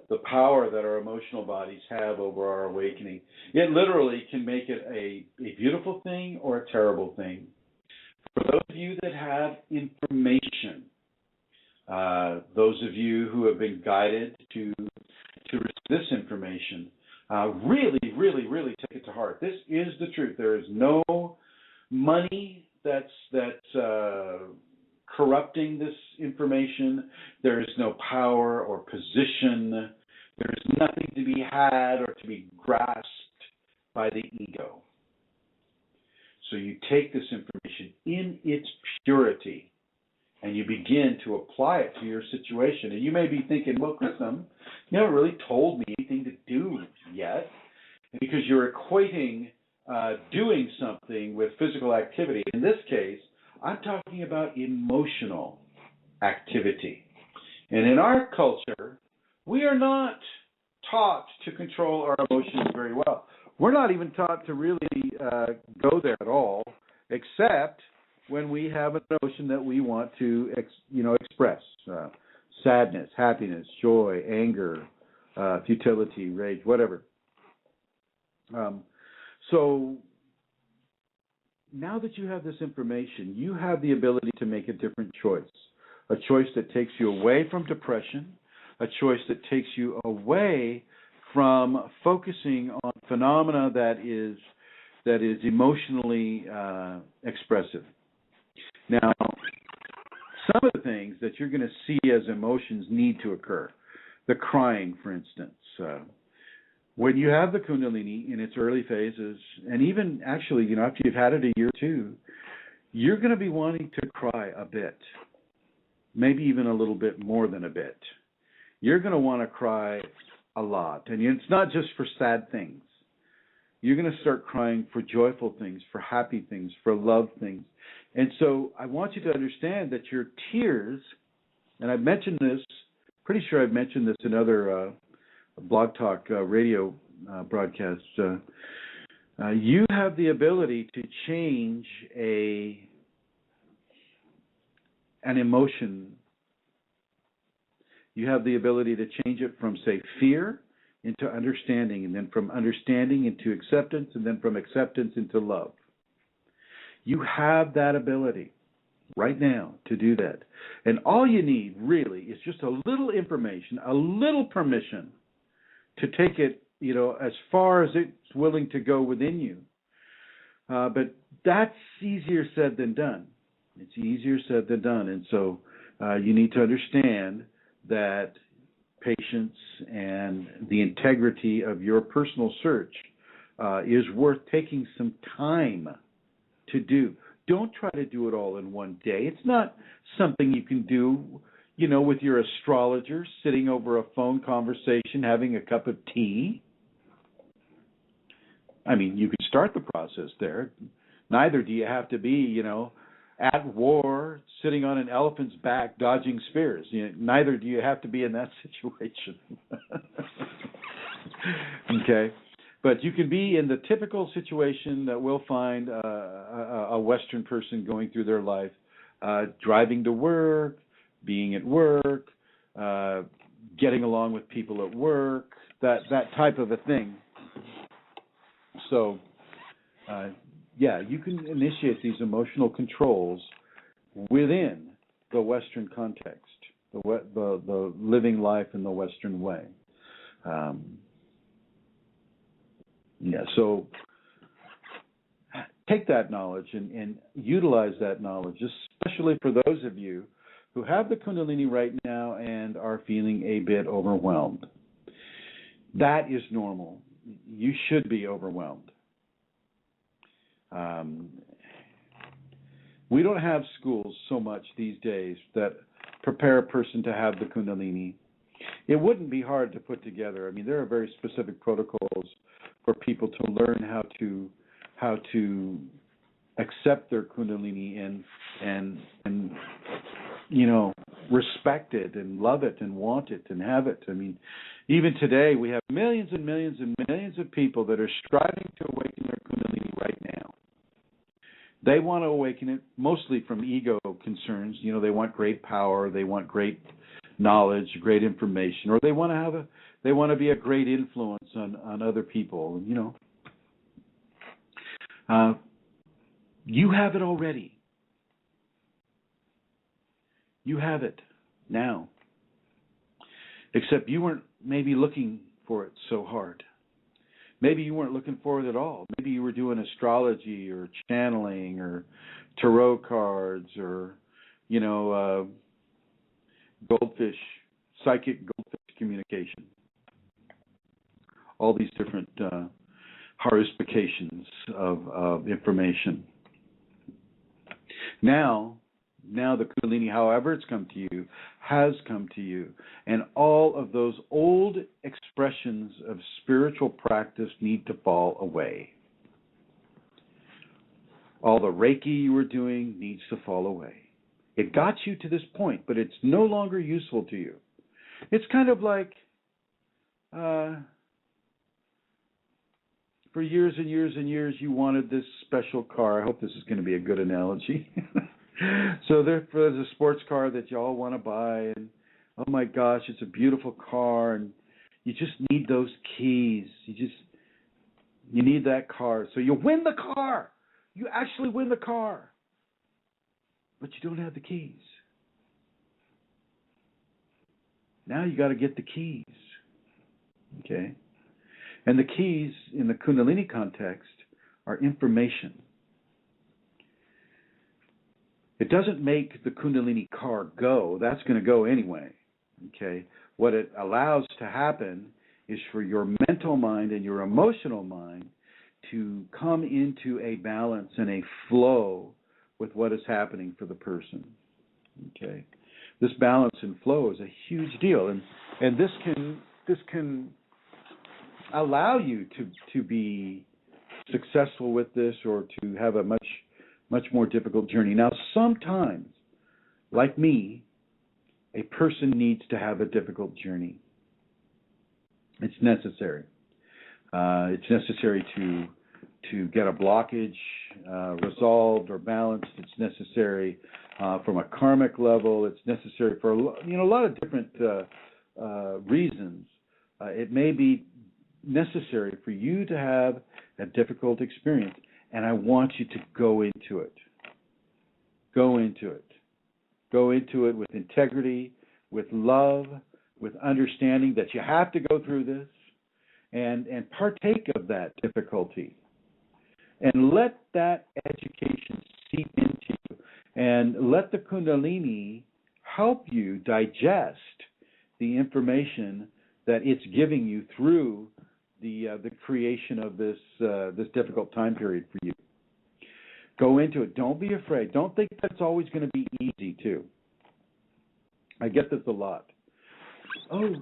the power that our emotional bodies have over our awakening. It literally can make it a beautiful thing or a terrible thing. For those of you that have information, those of you who have been guided to receive this information, really, really, really take it to heart. This is the truth. There is no money that's corrupting this information. There is no power or position. There is nothing to be had or to be grasped by the ego. So you take this information in its purity and you begin to apply it to your situation. And you may be thinking, well, Chrism, you haven't really told me anything to do yet, because you're equating doing something with physical activity. In this case, I'm talking about emotional activity. And in our culture, we are not taught to control our emotions very well. We're not even taught to really go there at all, except when we have an emotion that we want to express. Sadness, happiness, joy, anger, futility, rage, whatever. So now that you have this information, you have the ability to make a different choice. A choice that takes you away from depression, a choice that takes you away from focusing on phenomena that is that is emotionally expressive. Now, some of the things that you're going to see as emotions need to occur. The crying, for instance. When you have the Kundalini in its early phases, and even actually, after you've had it a year or two, you're going to be wanting to cry a bit, maybe even a little bit more than a bit. You're going to want to cry a lot. And it's not just for sad things. You're going to start crying for joyful things, for happy things, for love things. And so I want you to understand that your tears, and I've mentioned this, pretty sure I've mentioned this in other BlogTalk radio broadcasts, you have the ability to change an emotion. You have the ability to change it from, say, fear into understanding, and then from understanding into acceptance, and then from acceptance into love. You have that ability right now to do that. And all you need really is just a little information, a little permission to take it, as far as it's willing to go within you. But that's easier said than done. It's easier said than done. And so you need to understand that patience and the integrity of your personal search is worth taking some time to do. Don't try to do it all in one day. It's not something you can do, with your astrologer, sitting over a phone conversation, having a cup of tea. I mean, you can start the process there. Neither do you have to be, at war, sitting on an elephant's back, dodging spears. Neither do you have to be in that situation. Okay? But you can be in the typical situation that we'll find a Western person going through their life, driving to work, being at work, getting along with people at work, that type of a thing. So, you can initiate these emotional controls within the Western context, the living life in the Western way. So take that knowledge and utilize that knowledge, especially for those of you who have the Kundalini right now and are feeling a bit overwhelmed. That is normal. You should be overwhelmed. We don't have schools so much these days that prepare a person to have the Kundalini. It wouldn't be hard to put together. I mean, there are very specific protocols for people to learn how to accept their Kundalini and respect it and love it and want it and have it. I mean, even today we have millions and millions and millions of people that are striving to awaken their Kundalini right now. They want to awaken it mostly from ego concerns. They want great power, they want great knowledge, great information, or they want to be a great influence on other people. You have it already. You have it now. Except you weren't maybe looking for it so hard. Maybe you weren't looking for it at all. Maybe you were doing astrology or channeling or tarot cards or, psychic goldfish communication. All these different horrifications of information. Now the Kundalini, however it's come to you, has come to you. And all of those old expressions of spiritual practice need to fall away. All the Reiki you were doing needs to fall away. It got you to this point, but it's no longer useful to you. It's kind of like for years and years and years you wanted this special car. I hope this is going to be a good analogy. So there's a sports car that you all want to buy, and oh my gosh, it's a beautiful car, and you just need those keys. You need that car. So you win the car. You actually win the car. But you don't have the keys. Now you got to get the keys. Okay? And the keys in the Kundalini context are information. It doesn't make the Kundalini car go. That's going to go anyway. Okay? What it allows to happen is for your mental mind and your emotional mind to come into a balance and a flow with what is happening for the person. Okay? This balance and flow is a huge deal, and this can allow you to be successful with this or to have a much more difficult journey. Now, sometimes, like me, a person needs to have a difficult journey. It's necessary. It's necessary to get a blockage resolved or balanced. It's necessary from a karmic level. It's necessary for a lot of different reasons. It may be necessary for you to have a difficult experience, and I want you to go into it. Go into it. Go into it with integrity, with love, with understanding that you have to go through this, and partake of that difficulty. And let that education seep into you, and let the Kundalini help you digest the information that it's giving you through the creation of this difficult time period for you. Go into it. Don't be afraid. Don't think that's always going to be easy, too. I get this a lot. Oh,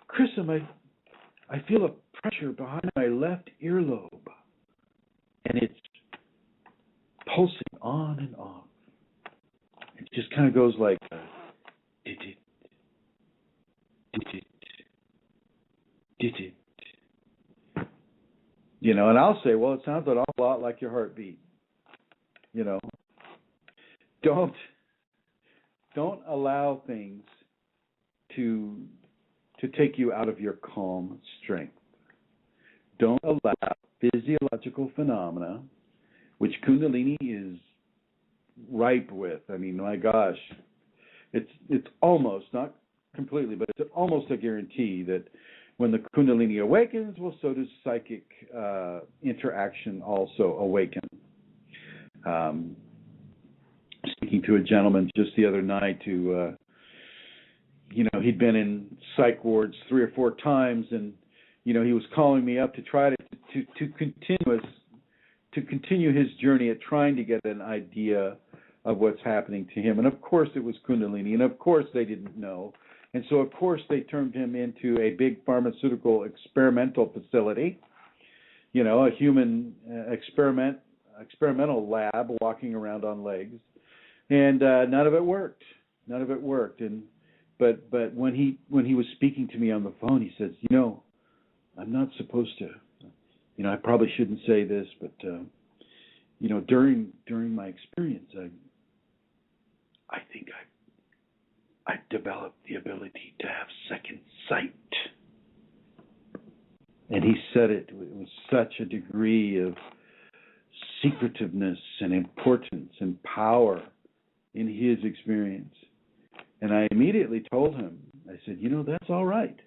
Chrism, I feel a pressure behind my left earlobe, and it's pulsing on and off. It just kind of goes like, did it. And I'll say, well, it sounds an awful lot like your heartbeat. Don't allow things to take you out of your calm strength. Don't allow physiological phenomena, which Kundalini is ripe with. I mean, my gosh, it's almost, not completely, but it's almost a guarantee that when the Kundalini awakens, well, so does psychic interaction also awaken. Speaking to a gentleman just the other night who, he'd been in psych wards 3 or 4 times, and, he was calling me up to try to continue his journey at trying to get an idea of what's happening to him. And of course it was Kundalini, and of course they didn't know. And so of course they turned him into a big pharmaceutical experimental facility, a human experimental lab walking around on legs. And none of it worked. But when he was speaking to me on the phone, he says, I'm not supposed to, I probably shouldn't say this, but during my experience, I think I developed the ability to have second sight. And he said it with such a degree of secretiveness and importance and power in his experience. And I immediately told him, I said, that's all right.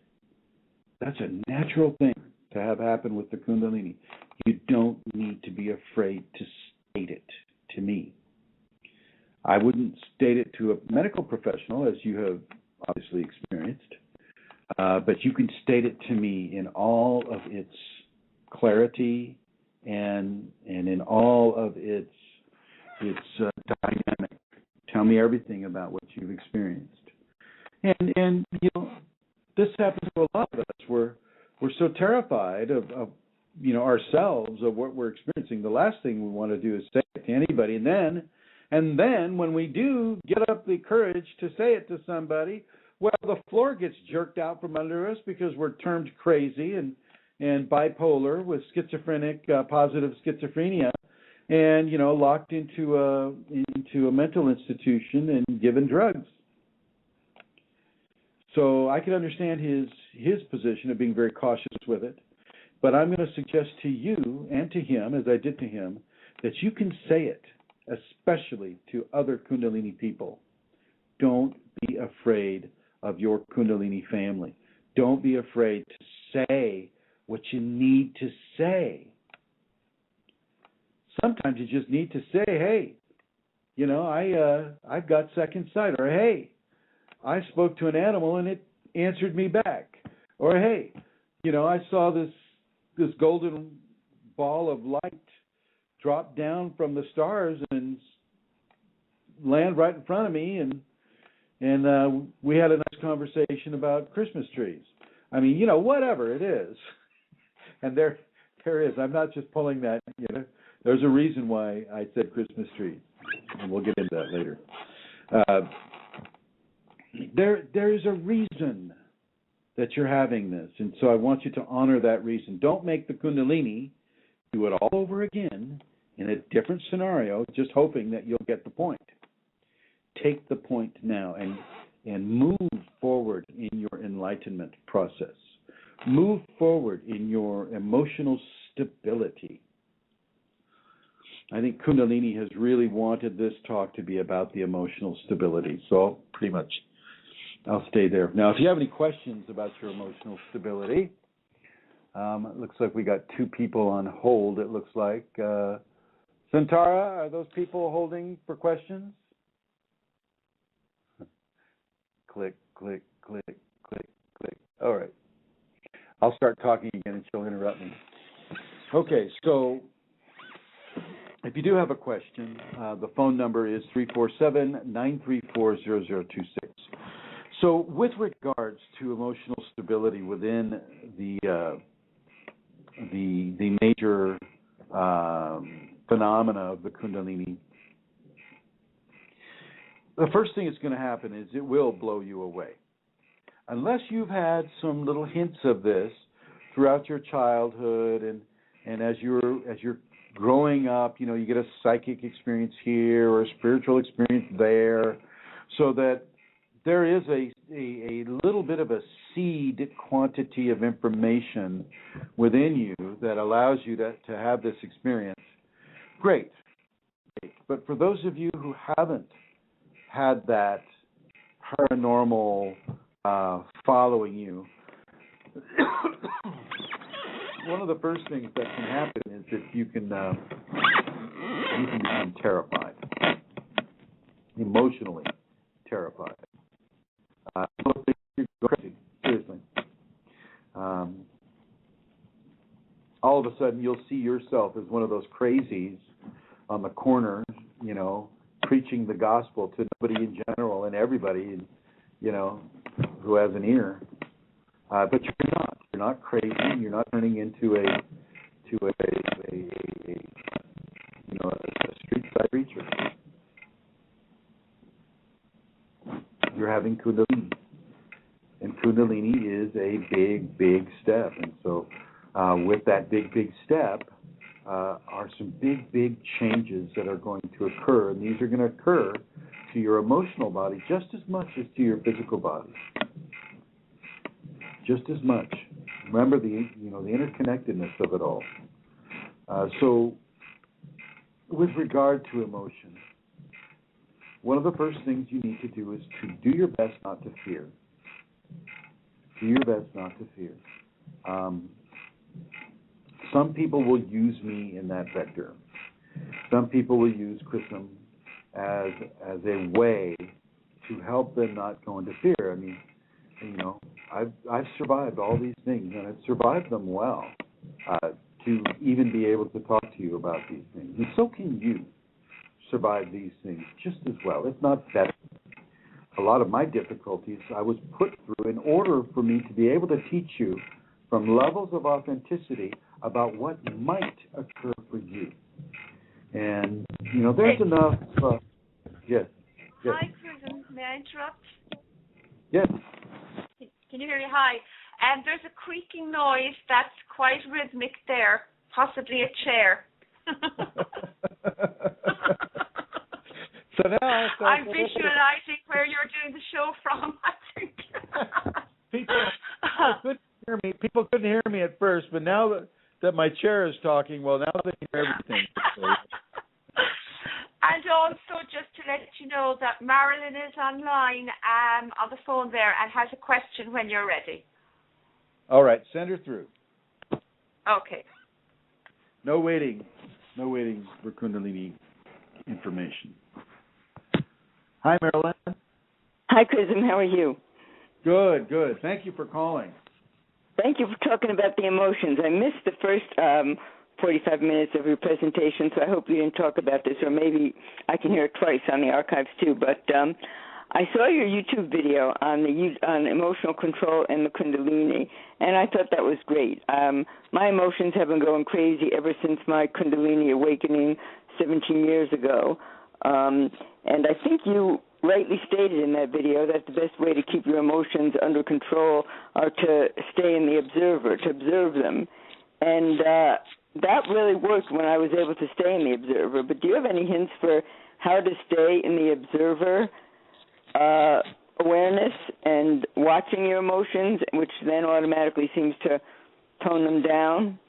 That's a natural thing to have happen with the Kundalini. You don't need to be afraid to state it to me. I wouldn't state it to a medical professional, as you have obviously experienced, but you can state it to me in all of its clarity and in all of its dynamic. Tell me everything about what you've experienced. And this happens to a lot of us. We're so terrified of ourselves, of what we're experiencing. The last thing we want to do is say it to anybody. And then when we do get up the courage to say it to somebody, well, the floor gets jerked out from under us because we're termed crazy and bipolar with schizophrenic, positive schizophrenia, and locked into a mental institution and given drugs. So I can understand his position of being very cautious with it, but I'm going to suggest to you and to him, as I did to him, that you can say it, especially to other Kundalini people. Don't be afraid of your Kundalini family. Don't be afraid to say what you need to say. Sometimes you just need to say, hey, you know, I've got second sight, or hey, I spoke to an animal and it answered me back, or hey, you know, I saw this golden ball of light drop down from the stars and land right in front of me, and we had a nice conversation about Christmas trees. I mean, you know, whatever it is. And there is. I'm not just pulling that, you know. There's a reason why I said Christmas trees, and we'll get into that later. There's a reason that you're having this, and so I want you to honor that reason. Don't make the Kundalini do it all over again in a different scenario, just hoping that you'll get the point. Take the point now and move forward in your enlightenment process. Move forward in your emotional stability. I think Kundalini has really wanted this talk to be about the emotional stability. So pretty much I'll stay there. Now, if you have any questions about your emotional stability, it looks like we got 2 people on hold, it looks like. Santara, are those people holding for questions? Click, click, click, click, click. All right. I'll start talking again and she'll interrupt me. Okay, so if you do have a question, the phone number is 347-934-0026. So with regards to emotional stability within the major phenomena of the Kundalini, the first thing that's going to happen is it will blow you away. Unless you've had some little hints of this throughout your childhood and as you're growing up, you know, you get a psychic experience here or a spiritual experience there, so that there is a little bit of a seed quantity of information within you that allows you to have this experience. Great. But for those of you who haven't had that paranormal following you, one of the first things that can happen is that you can become terrified, emotionally terrified. You're crazy, seriously. All of a sudden, you'll see yourself as one of those crazies on the corner, you know, preaching the gospel to nobody in general and everybody, you know, who has an ear. But you're not. You're not crazy. You're not turning into a street side preacher. You're having Kundalini, and Kundalini is a big, big step. And so, with that big, big step, are some big, big changes that are going to occur, and these are going to occur to your emotional body just as much as to your physical body. Just as much. Remember the interconnectedness of it all. So, with regard to emotion, one of the first things you need to do is to do your best not to fear. Do your best not to fear. Some people will use me in that vector. Some people will use Chrism as a way to help them not go into fear. I mean, you know, I've survived all these things, and I've survived them well, to even be able to talk to you about these things. And so can you survive these things just as well, if not better. A lot of my difficulties I was put through in order for me to be able to teach you from levels of authenticity about what might occur for you. And, you know, there's enough... Yes. Hi, Chrism. May I interrupt? Yes. Can you hear me? Hi. There's a creaking noise that's quite rhythmic there, possibly a chair. So now I'm visualizing where you're doing the show from, I think. People couldn't hear me at first, but now that my chair is talking, well, now they hear everything. And also, just to let you know that Marilyn is online on the phone there and has a question when you're ready. All right, send her through. Okay. No waiting. No waiting for Kundalini information. Hi, Marilyn. Hi, Chrism. How are you? Good, good. Thank you for calling. Thank you for talking about the emotions. I missed the first 45 minutes of your presentation, so I hope you didn't talk about this, or maybe I can hear it twice on the archives too. But I saw your YouTube video on emotional control and the Kundalini, and I thought that was great. My emotions have been going crazy ever since my Kundalini awakening 17 years ago. And I think you rightly stated in that video that the best way to keep your emotions under control are to stay in the observer, to observe them. And that really worked when I was able to stay in the observer. But do you have any hints for how to stay in the observer awareness and watching your emotions, which then automatically seems to tone them down?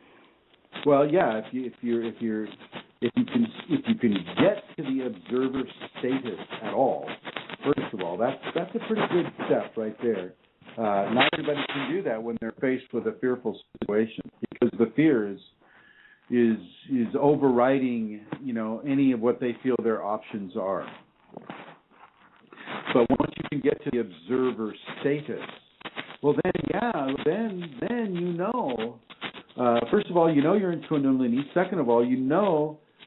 Well, yeah. If you can get to the observer status at all, first of all, that's a pretty good step right there. Not everybody can do that when they're faced with a fearful situation, because the fear is overriding, any of what they feel their options are. But once you can get to the observer status, well, then first of all, you're in Kunalini. Second of all,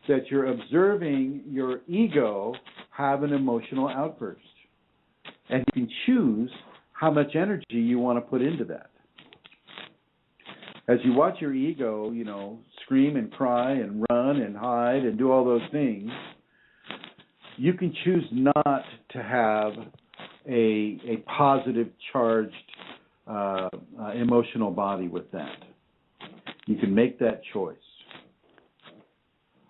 that you're observing your ego have an emotional outburst. And you can choose how much energy you want to put into that. As you watch your ego, scream and cry and run and hide and do all those things, you can choose not to have a positive charged emotional body with that. You can make that choice.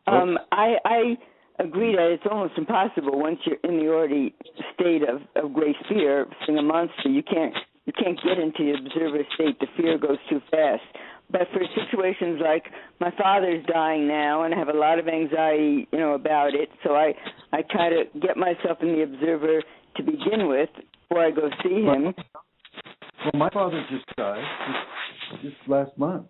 I agree that it's almost impossible once you're in the already state of great fear, seeing a monster. You can't get into the observer state. The fear goes too fast. But for situations like my father's dying now, and I have a lot of anxiety, about it, so I try to get myself in the observer to begin with before I go see him. Well, my father just died just last month.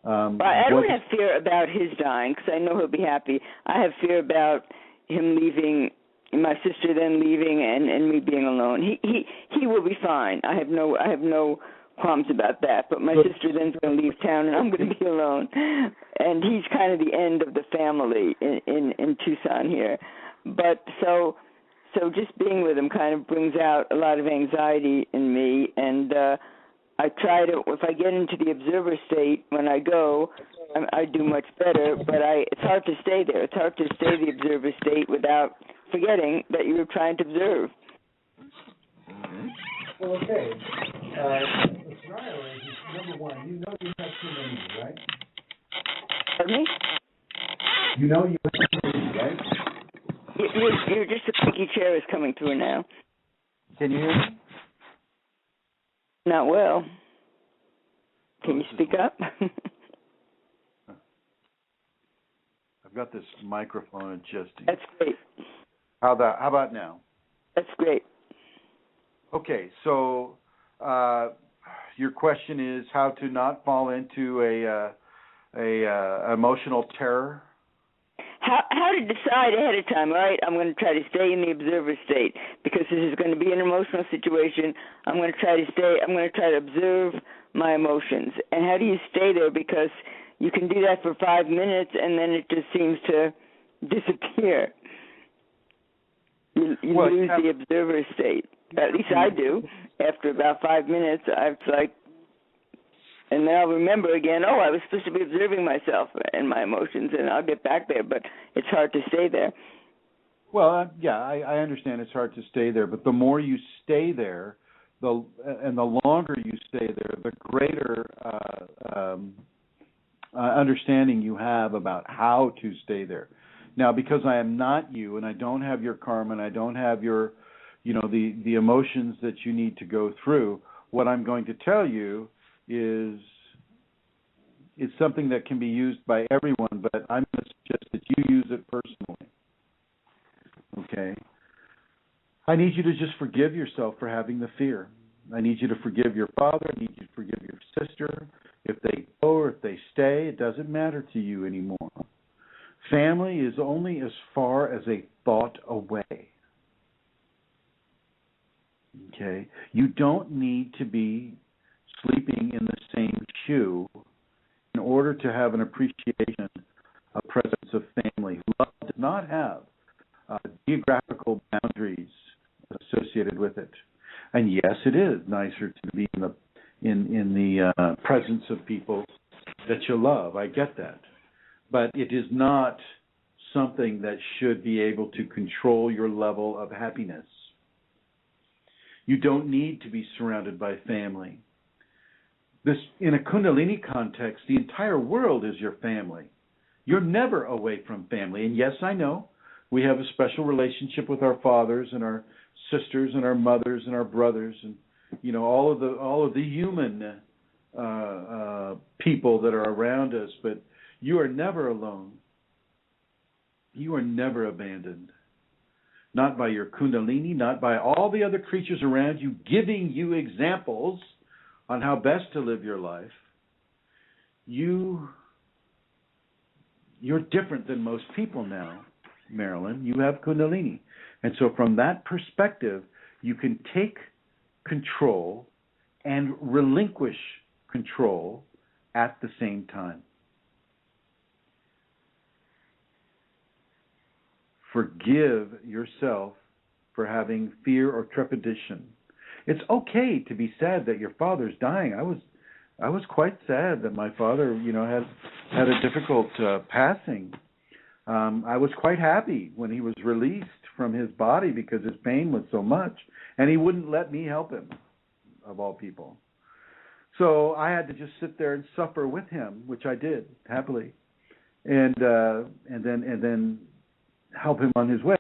I don't have fear about his dying because I know he'll be happy. I have fear about him leaving, my sister then leaving, and me being alone. He will be fine. I have no qualms about that. But my sister then's going to leave town, and I'm going to be alone. And he's kind of the end of the family in Tucson here. But so just being with him kind of brings out a lot of anxiety in me, and I try to, if I get into the observer state when I go, I do much better, but it's hard to stay there. It's hard to stay in the observer state without forgetting that you're trying to observe. Well, okay. The scenario is, number one, you have Kunalini, right? Pardon me? You have Kunalini, right? You're just a creaky chair is coming through now. Can you hear me? Not well. Can you speak up? I've got this microphone adjusting. That's great. How about now? That's great. Okay, so your question is how to not fall into a emotional terror? How to decide ahead of time, all right, I'm going to try to stay in the observer state because this is going to be an emotional situation. I'm going to try to observe my emotions. And how do you stay there? Because you can do that for 5 minutes and then it just seems to disappear. You lose the observer state. At least I do. After about 5 minutes, and then I'll remember again, I was supposed to be observing myself and my emotions, and I'll get back there, but it's hard to stay there. Well, I understand it's hard to stay there, but the more you stay there, the longer you stay there, the greater understanding you have about how to stay there. Now, because I am not you, and I don't have your karma, and I don't have your, the emotions that you need to go through, what I'm going to tell you is it's something that can be used by everyone, but I'm going to suggest that you use it personally. Okay? I need you to just forgive yourself for having the fear. I need you to forgive your father. I need you to forgive your sister. If they go or if they stay, it doesn't matter to you anymore. Family is only as far as a thought away. Okay? You don't need to be sleeping in the same shoe in order to have an appreciation of presence of family. Love does not have geographical boundaries associated with it. And yes, it is nicer to be in the presence of people that you love. I get that. But it is not something that should be able to control your level of happiness. You don't need to be surrounded by family. This, in a Kundalini context, the entire world is your family. You're never away from family. And yes, I know we have a special relationship with our fathers and our sisters and our mothers and our brothers and all of the human people that are around us. But you are never alone. You are never abandoned. Not by your Kundalini, not by all the other creatures around you giving you examples on how best to live your life. You're different than most people now, Marilyn. You have Kundalini. And so from that perspective, you can take control and relinquish control at the same time. Forgive yourself for having fear or trepidation. It's okay to be sad that your father's dying. I was quite sad that my father, had a difficult passing. I was quite happy when he was released from his body because his pain was so much, and he wouldn't let me help him, of all people. So I had to just sit there and suffer with him, which I did happily, and then help him on his way.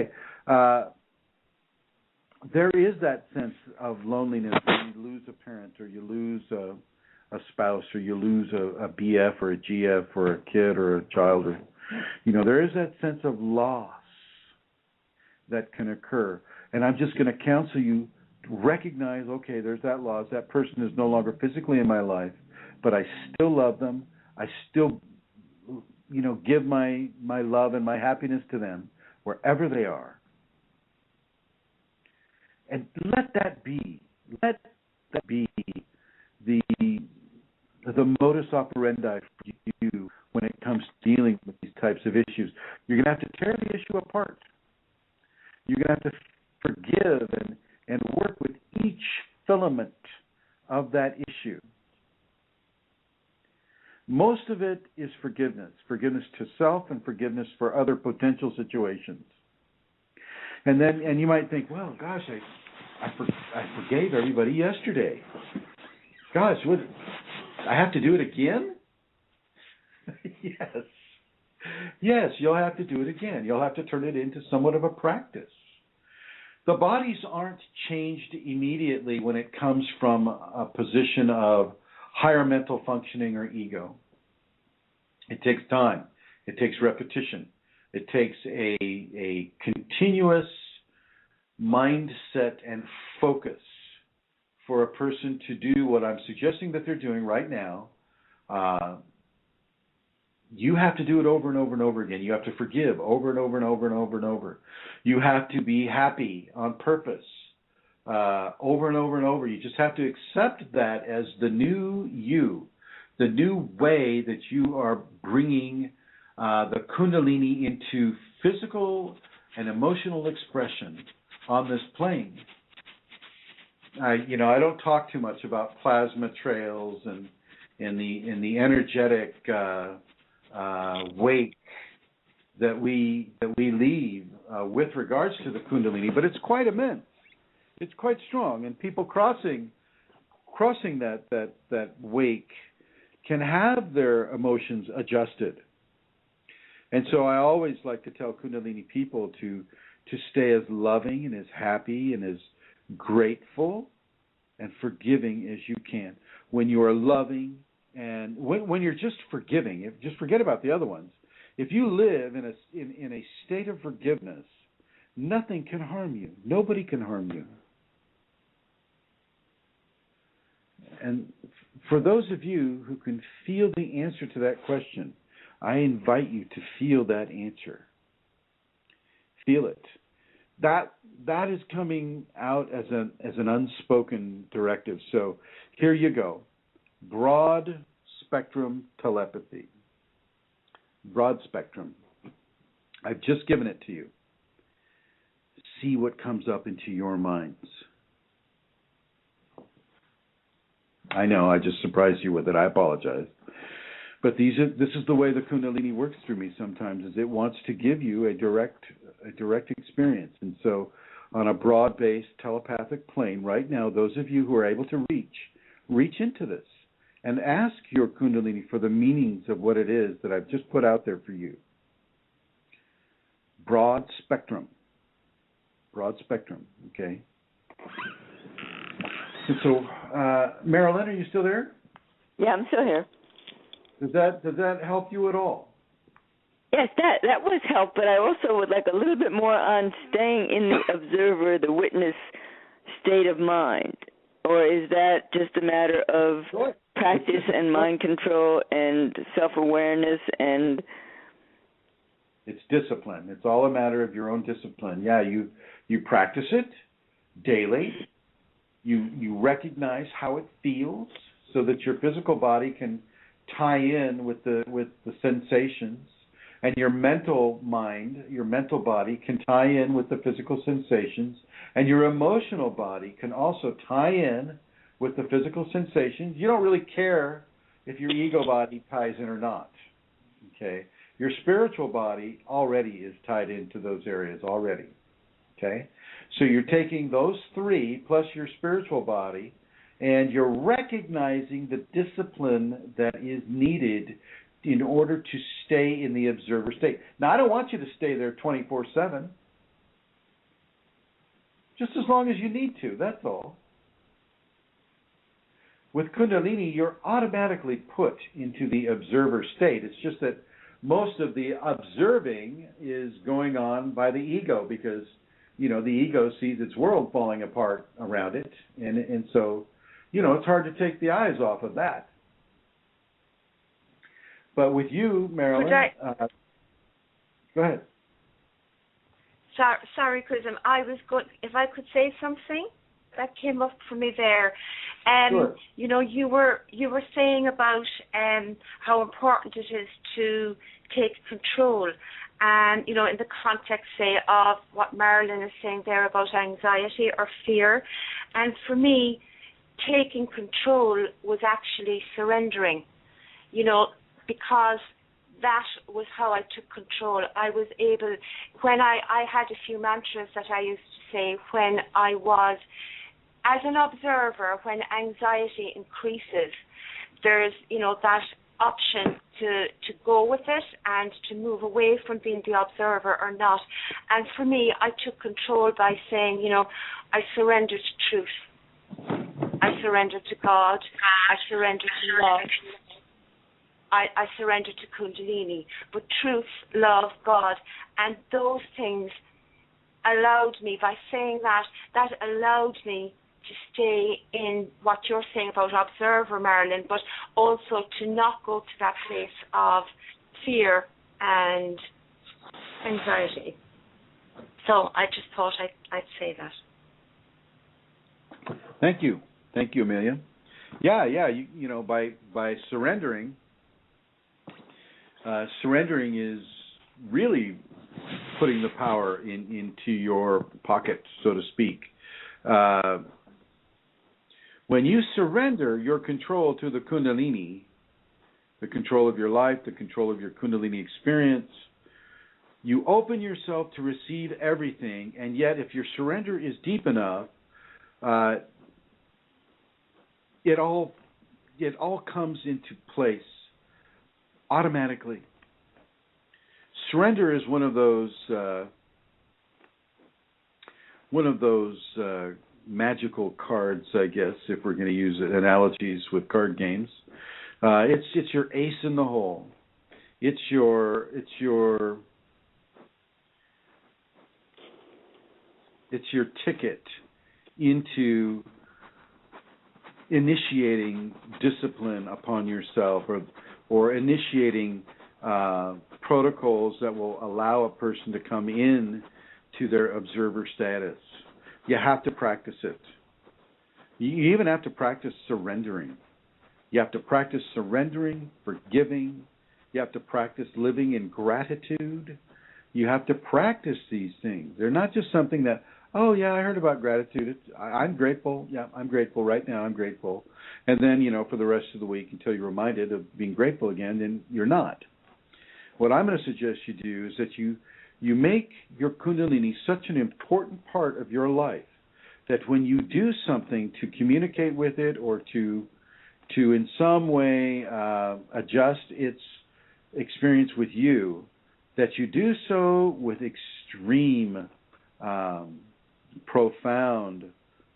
There is that sense of loneliness when you lose a parent or you lose a spouse or you lose a BF or a GF or a kid or a child. Or, there is that sense of loss that can occur. And I'm just going to counsel you to recognize, okay, there's that loss. That person is no longer physically in my life, but I still love them. I still, give my love and my happiness to them wherever they are. And let that be the modus operandi for you when it comes to dealing with these types of issues. You're going to have to tear the issue apart. You're going to have to forgive and work with each filament of that issue. Most of it is forgiveness to self and forgiveness for other potential situations. And you might think, well, gosh, I forgave everybody yesterday. Gosh, what? I have to do it again? Yes, you'll have to do it again. You'll have to turn it into somewhat of a practice. The bodies aren't changed immediately when it comes from a position of higher mental functioning or ego. It takes time. It takes repetition. It takes a continuous mindset and focus for a person to do what I'm suggesting that they're doing right now. You have to do it over and over and over again. You have to forgive over and over and over and over and over. You have to be happy on purpose over and over and over. You just have to accept that as the new you, the new way that you are bringing the Kundalini into physical and emotional expression on this plane. I don't talk too much about plasma trails and in the energetic wake that we leave with regards to the Kundalini, but it's quite immense. It's quite strong, and people crossing that wake can have their emotions adjusted. And so I always like to tell Kundalini people to stay as loving and as happy and as grateful and forgiving as you can. When you are loving and when you're just forgiving, just forget about the other ones. If you live in a state of forgiveness, nothing can harm you. Nobody can harm you. And For those of you who can feel the answer to that question, I invite you to feel that answer. Feel it. That is coming out as an unspoken directive. So here you go. Broad spectrum telepathy. Broad spectrum. I've just given it to you. See what comes up into your minds. I know, I just surprised you with it. I apologize. But this is the way the Kundalini works through me sometimes, is it wants to give you a direct experience. And so on a broad-based telepathic plane, right now, those of you who are able to reach into this and ask your Kundalini for the meanings of what it is that I've just put out there for you. Broad spectrum, okay? And so, Marilyn, are you still there? Yeah, I'm still here. Does that help you at all? Yes, that was help, but I also would like a little bit more on staying in the observer, the witness state of mind. Or is that just a matter of practice and mind control and self-awareness and... It's discipline. It's all a matter of your own discipline. Yeah, you practice it daily. You recognize how it feels so that your physical body can tie in with the sensations, and your mental mind, your mental body can tie in with the physical sensations, and your emotional body can also tie in with the physical sensations. You don't really care if your ego body ties in or not. Okay? Your spiritual body already is tied into those areas already. Okay? So you're taking those three plus your spiritual body, and you're recognizing the discipline that is needed in order to stay in the observer state. Now, I don't want you to stay there 24/7. Just as long as you need to, that's all. With Kundalini, you're automatically put into the observer state. It's just that most of the observing is going on by the ego because, the ego sees its world falling apart around it. And so, it's hard to take the eyes off of that. But with you, Marilyn, go ahead. Sorry, Chrism. I was good. If I could say something that came up for me there. Sure. You were saying about how important it is to take control, and in the context, say, of what Marilyn is saying there about anxiety or fear, and for me, taking control was actually surrendering. Because that was how I took control. I was able, when I had a few mantras that I used to say when I was, as an observer, when anxiety increases, there's, that option to go with it and to move away from being the observer or not. And for me, I took control by saying, I surrender to truth. I surrender to God. I surrender to love. I surrender to Kundalini, but truth, love, God, and those things allowed me, by saying that allowed me to stay in what you're saying about observer, Marilyn, but also to not go to that place of fear and anxiety. So I just thought I'd say that. Thank you, Amelia. Yeah. By surrendering. Surrendering is really putting the power into your pocket, so to speak. When you surrender your control to the Kundalini, the control of your life, the control of your Kundalini experience, you open yourself to receive everything, and yet if your surrender is deep enough, it all comes into place automatically. Surrender is one of those magical cards, I guess, if we're going to use analogies with card games. It's your ace in the hole. It's your ticket into initiating discipline upon yourself, or initiating protocols that will allow a person to come in to their observer status. You have to practice it. You even have to practice surrendering. You have to practice surrendering, forgiving. You have to practice living in gratitude. You have to practice these things. They're not just something that, oh, yeah, I heard about gratitude. I'm grateful. Yeah, I'm grateful right now. I'm grateful. And then, for the rest of the week, until you're reminded of being grateful again, then you're not. What I'm going to suggest you do is that you make your Kundalini such an important part of your life that when you do something to communicate with it or to in some way adjust its experience with you, that you do so with extreme, profound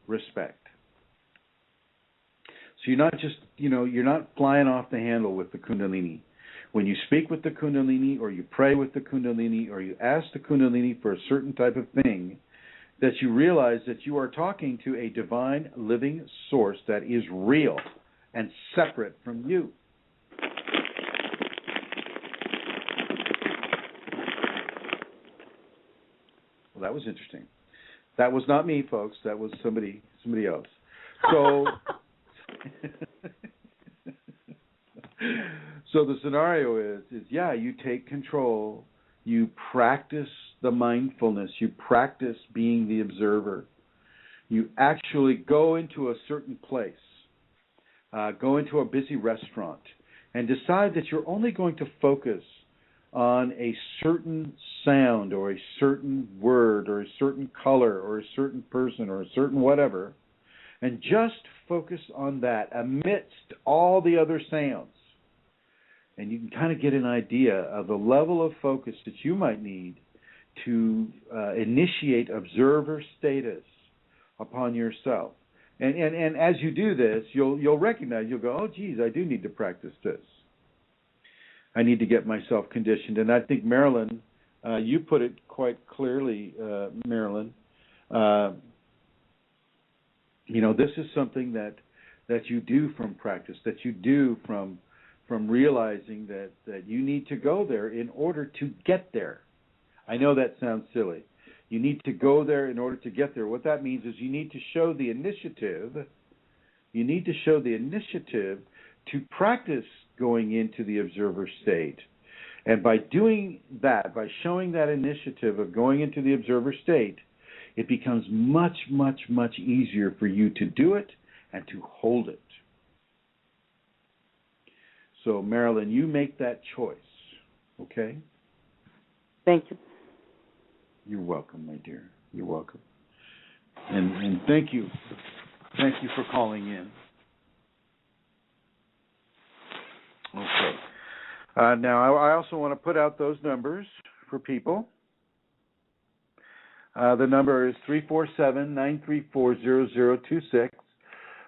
respect. So you're not just, you're not flying off the handle with the Kundalini. When you speak with the Kundalini, or you pray with the Kundalini, or you ask the Kundalini for a certain type of thing, that you realize that you are talking to a divine living source that is real and separate from you. Well, that was interesting. That was not me, folks. That was somebody else. So, so the scenario is you take control. You practice the mindfulness. You practice being the observer. You actually go into a certain place, go into a busy restaurant, and decide that you're only going to focus on a certain sound or a certain word or a certain color or a certain person or a certain whatever, and just focus on that amidst all the other sounds. And you can kind of get an idea of the level of focus that you might need to initiate observer status upon yourself. And as you do this, you'll recognize, you'll go, oh, geez, I do need to practice this. I need to get myself conditioned. And I think, Marilyn, you put it quite clearly, Marilyn. This is something that you do from practice, that you do from realizing that you need to go there in order to get there. I know that sounds silly. You need to go there in order to get there. What that means is you need to show the initiative. You need to show the initiative to practice going into the observer state. And by doing that, by showing that initiative of going into the observer state, it becomes much, much, much easier for you to do it and to hold it. So, Marilyn, you make that choice, okay? Thank you. You're welcome, my dear. You're welcome. And thank you. Thank you for calling in. Okay. Now, I also want to put out those numbers for people. The number is 347-934-0026.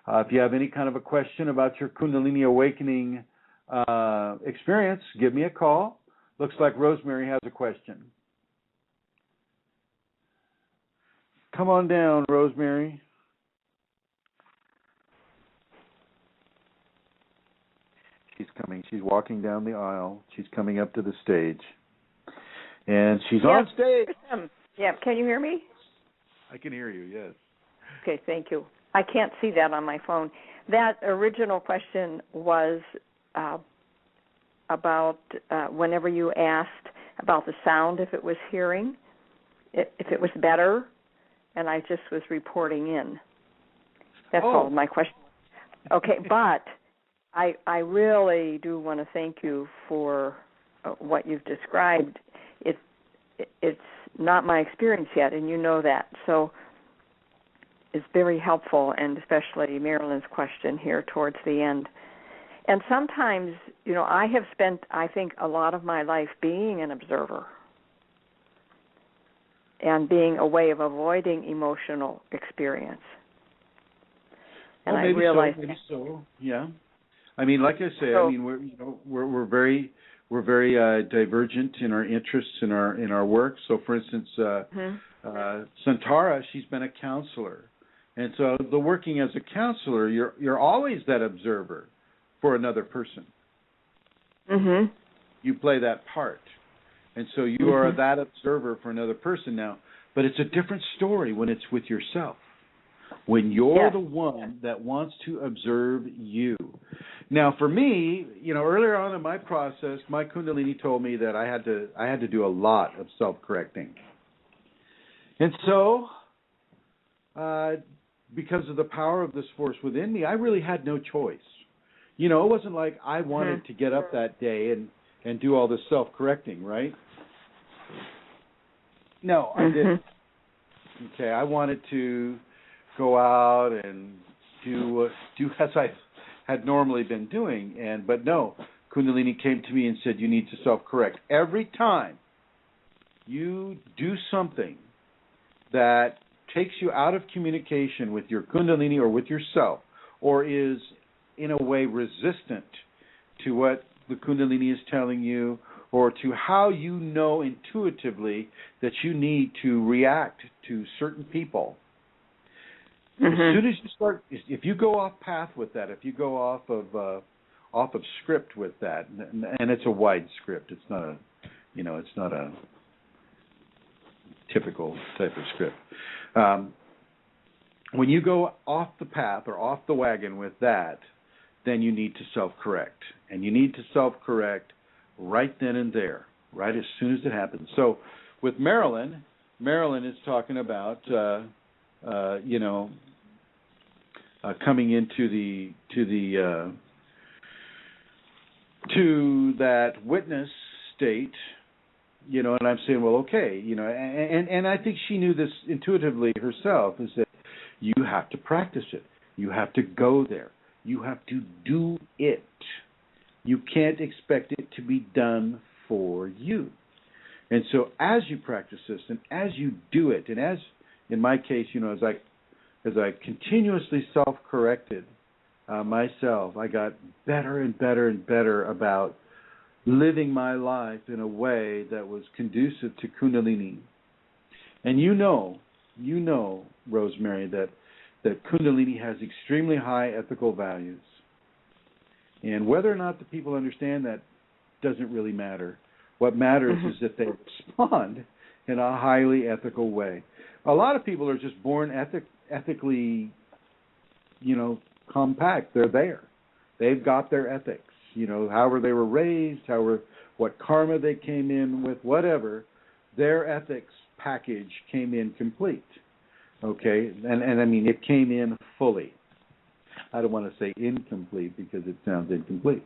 If you have any kind of a question about your Kundalini awakening experience, give me a call. Looks like Rosemary has a question. Come on down, Rosemary. She's coming. She's walking down the aisle. She's coming up to the stage. And she's on stage. Yeah, can you hear me? I can hear you, yes. Okay, thank you. I can't see that on my phone. That original question was about whenever you asked about the sound, if it was hearing, if it was better, and I just was reporting in. That's all my question. Okay, but I really do want to thank you for what you've described. It's not my experience yet, and you know that. So it's very helpful, and especially Marilyn's question here towards the end. And sometimes, I have spent, I think, a lot of my life being an observer and being a way of avoiding emotional experience. And maybe I realized maybe so. Yeah. I mean, like I say, we're very divergent in our interests in our work. So, for instance, Santara, she's been a counselor, And so the working as a counselor, you're always that observer for another person. Mhm. You play that part. And so you are that observer for another person now, but it's a different story when it's with yourself. When you're the one that wants to observe you. Now, for me, earlier on in my process, my Kundalini told me that I had to do a lot of self-correcting. And so, because of the power of this force within me, I really had no choice. It wasn't like I wanted to get up that day and do all this self-correcting, right? No, I didn't. Okay, I wanted to go out and do as I had normally been doing, but no, Kundalini came to me and said, you need to self-correct. Every time you do something that takes you out of communication with your Kundalini or with yourself, or is in a way resistant to what the Kundalini is telling you, or to how you know intuitively that you need to react to certain people. As soon as you start, if you go off path with that, if you go off of script with that, and it's a wide script, it's not a, it's not a typical type of script. When you go off the path or off the wagon with that, then you need to self-correct, and you need to self-correct right then and there, right as soon as it happens. So with Marilyn is talking about, coming into to that witness state, and I'm saying, well, okay, and I think she knew this intuitively herself, is that you have to practice it. You have to go there. You have to do it. You can't expect it to be done for you. And so as you practice this and as you do it, and as in my case, as I continuously self-corrected myself, I got better and better and better about living my life in a way that was conducive to Kundalini. And Rosemary, that Kundalini has extremely high ethical values. And whether or not the people understand that doesn't really matter. What matters is that they respond in a highly ethical way. A lot of people are just born ethically, compact. They're there. They've got their ethics. However they were raised, what karma they came in with, whatever, their ethics package came in complete. Okay? And I mean, it came in fully. I don't want to say incomplete because it sounds incomplete.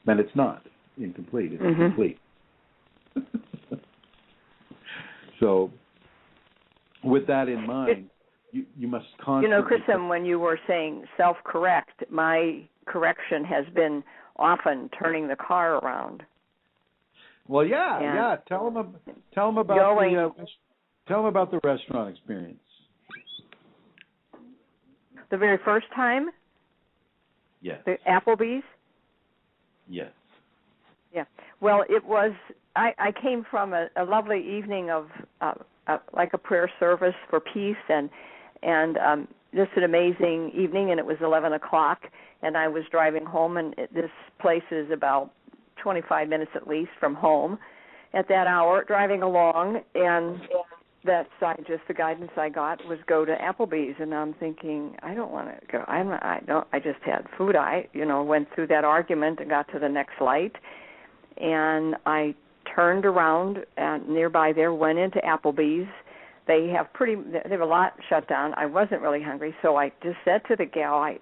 And it's not incomplete. It's complete. So, with that in mind, you must constantly... Chrism, when you were saying self-correct, my correction has been often turning the car around. Well, yeah. Tell them about the restaurant experience. The very first time? Yes. The Applebee's? Yes. Yeah. Well, it was... I came from a lovely evening of like a prayer service for peace, and just an amazing evening, and it was 11 o'clock, and I was driving home, and this place is about 25 minutes at least from home at that hour, driving along, and that's the guidance I got was go to Applebee's, and I'm thinking, I don't want to go. I just had food. I went through that argument and got to the next light, and I turned around nearby there, went into Applebee's. They have a lot shut down. I wasn't really hungry, so I just said to the gal, I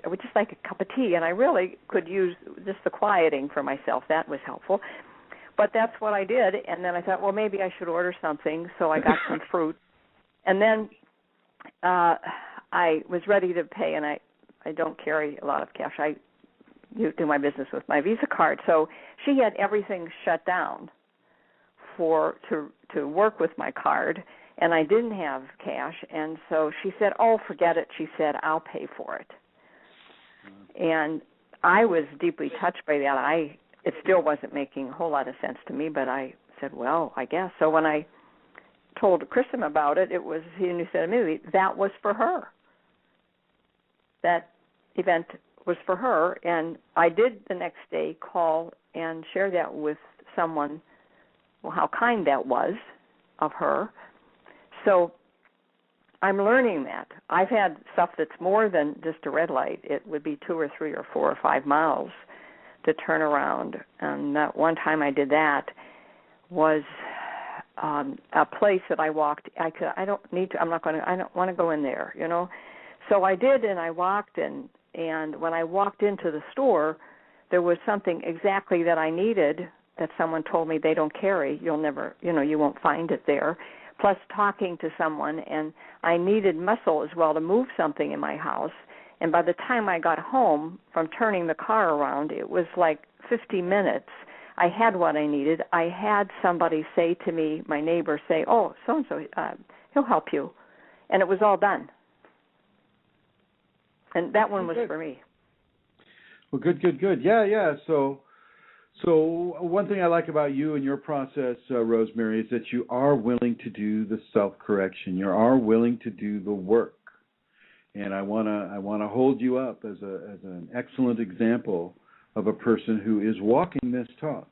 would just like a cup of tea, and I really could use just the quieting for myself. That was helpful. But that's what I did, and then I thought, well, maybe I should order something, so I got some fruit. And then I was ready to pay, and I don't carry a lot of cash. I do my business with my Visa card. So she had everything shut down to work with my card, and I didn't have cash. And so she said, oh, forget it. She said, I'll pay for it. And I was deeply touched by that. It still wasn't making a whole lot of sense to me, but I said, well, I guess. So when I told Chrism about it, he said immediately that was for her. That event was for her, and I did the next day call and share that with someone, well, how kind that was of her. So I'm learning that. I've had stuff that's more than just a red light. It would be 2 or 3 or 4 or 5 miles to turn around. And that one time I did that was a place that I walked. I don't want to go in there, you know. So I did, and I walked, and when I walked into the store, there was something exactly that I needed that someone told me they don't carry. You'll never, you won't find it there. Plus talking to someone, and I needed muscle as well to move something in my house. And by the time I got home from turning the car around, it was like 50 minutes. I had what I needed. I had somebody say to me, my neighbor say, oh, so-and-so, he'll help you. And it was all done. And that one was for me. Well, good. Yeah. So one thing I like about you and your process, Rosemary, is that you are willing to do the self-correction. You are willing to do the work. And I want to hold you up as an excellent example of a person who is walking this talk.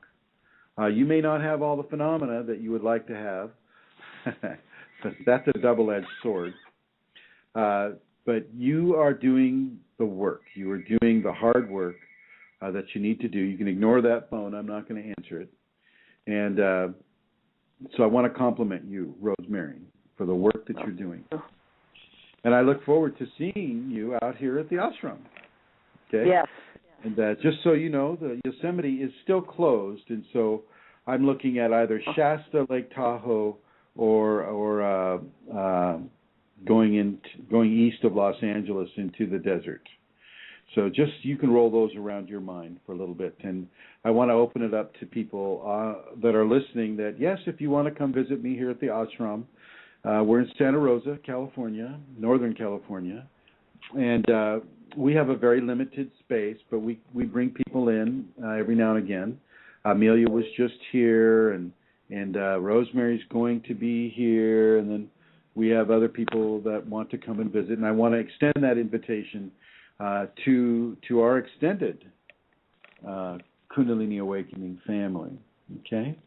You may not have all the phenomena that you would like to have. That's a double-edged sword. But you are doing the work. You are doing the hard work that you need to do. You can ignore that phone. I'm not going to answer it. And so I want to compliment you, Rosemary, for the work that you're doing. And I look forward to seeing you out here at the ashram. Okay? Yes. And just so you know, the Yosemite is still closed, and so I'm looking at either Shasta, Lake Tahoe, or going east of Los Angeles into the desert. So just you can roll those around your mind for a little bit. And I want to open it up to people that are listening that, yes, if you want to come visit me here at the ashram, we're in Santa Rosa, California, Northern California. And we have a very limited space, but we bring people in every now and again. Amelia was just here, and Rosemary's going to be here, and then we have other people that want to come and visit. And I want to extend that invitation to our extended Kundalini Awakening family. Okay?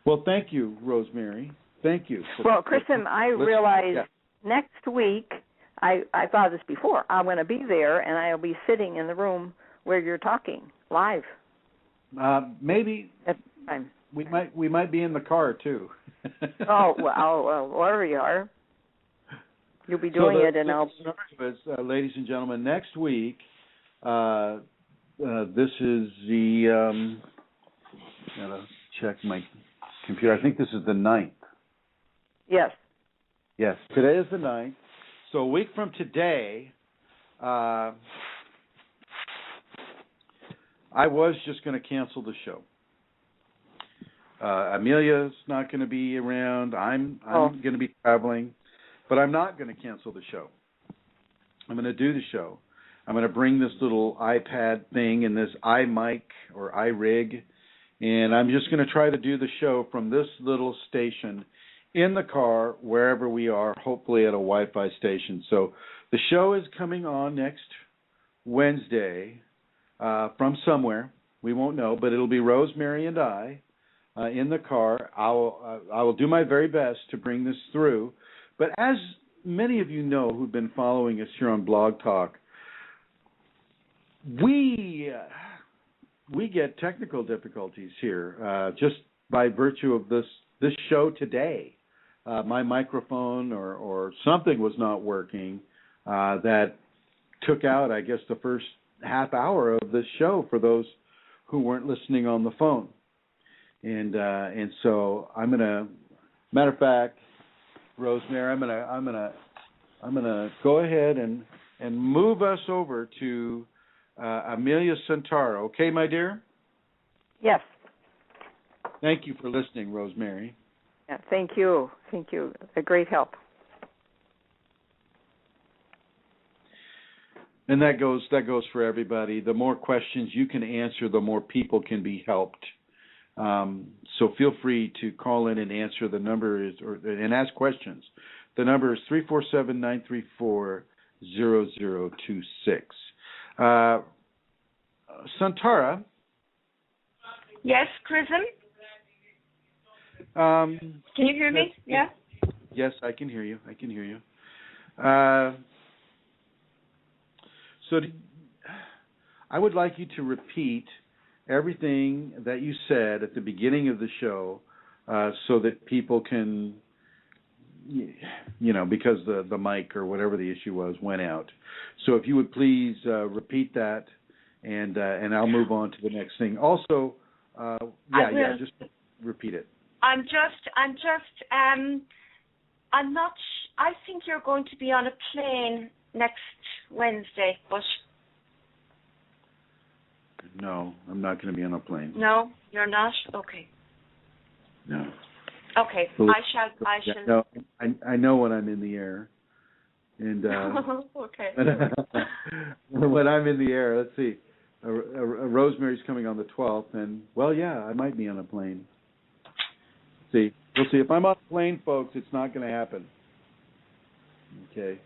Well, thank you, Rosemary. Thank you. Well, Chrism, I realize next week, I thought this before, I'm going to be there, and I'll be sitting in the room where you're talking live. Maybe we might be in the car too. well, wherever you are, you'll be doing it, and I'll. Ladies and gentlemen, next week, this is the. Gotta check my computer. I think this is the 9th. Yes. Yes, today is the 9th. So a week from today, I was just going to cancel the show. Amelia's not going to be around. I'm going to be traveling, but I'm not going to cancel the show. I'm going to do the show. I'm going to bring this little iPad thing and this iMic or iRig, and I'm just going to try to do the show from this little station in the car, wherever we are, hopefully at a Wi-Fi station. So the show is coming on next Wednesday from somewhere. We won't know, but it'll be Rosemary and I in the car. I will do my very best to bring this through. But as many of you know who've been following us here on BlogTalk, we get technical difficulties here just by virtue of this show today. My microphone or something was not working that took out, I guess, the first half hour of this show for those who weren't listening on the phone. And so I'm gonna, matter of fact, Rosemary, I'm gonna go ahead and move us over to Amelia Santaro. Okay, my dear? Yes. Thank you for listening, Rosemary. Yeah, thank you. A great help. And that goes for everybody. The more questions you can answer, the more people can be helped. So feel free to call in and answer. The number is, and ask questions. The number is 347-934-0026. Santara. Yes, Chrism? Can you hear me? Yeah? Yes, I can hear you. So I would like you to repeat everything that you said at the beginning of the show, so that people can, because the mic or whatever the issue was went out. So if you would please repeat that, and I'll move on to the next thing. Also, just repeat it. I think you're going to be on a plane next Wednesday, but... No, I'm not going to be on a plane. No, you're not? Okay. No. Okay, Well, I shall... No, I know when I'm in the air. And okay. when I'm in the air, let's see. Rosemary's coming on the 12th, and, I might be on a plane. See, we'll see. If I'm on a plane, folks, it's not going to happen. Okay.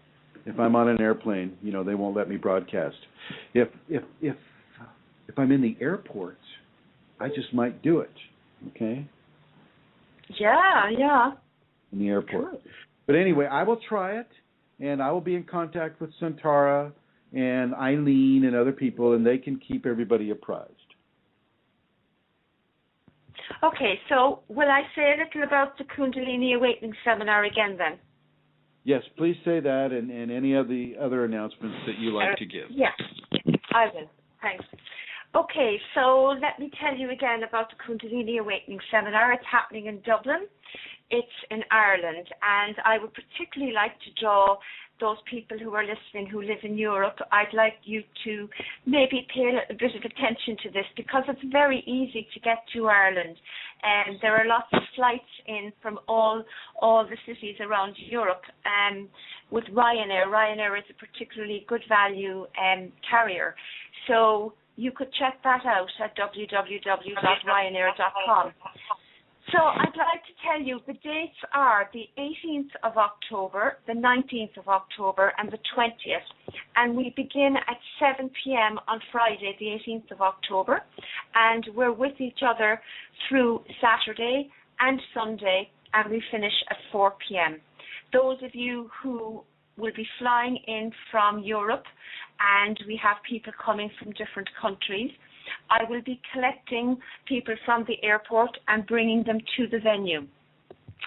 If I'm on an airplane, they won't let me broadcast. If I'm in the airport, I just might do it. Okay. Yeah. In the airport. Cool. But anyway, I will try it, and I will be in contact with Santara and Eileen and other people, and they can keep everybody apprised. Okay, so will I say a little about the Kundalini Awakening Seminar again then? Yes, please say that and any of the other announcements that you like to give. Yeah, I will. Thanks. Okay, so let me tell you again about the Kundalini Awakening Seminar. It's happening in Dublin. It's in Ireland, and I would particularly like to draw those people who are listening who live in Europe. I'd like you to maybe pay a little bit of attention to this, because it's very easy to get to Ireland, and there are lots of flights in from all the cities around Europe. With Ryanair. Ryanair is a particularly good value carrier, so you could check that out at www.ryanair.com. So I'd like to tell you the dates are the 18th of October, the 19th of October, and the 20th. And we begin at 7 p.m. on Friday, the 18th of October. And we're with each other through Saturday and Sunday, and we finish at 4 p.m. Those of you who will be flying in from Europe, and we have people coming from different countries, I will be collecting people from the airport and bringing them to the venue.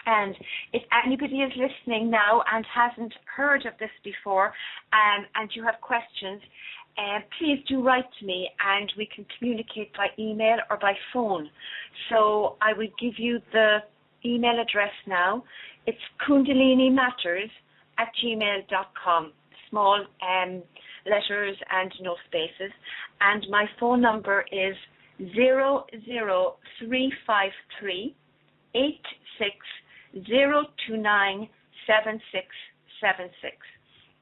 And if anybody is listening now and hasn't heard of this before, and you have questions, please do write to me, and we can communicate by email or by phone. So I will give you the email address now. It's kundalinimatters@gmail.com. Small letters and no spaces. And my phone number is 00353 86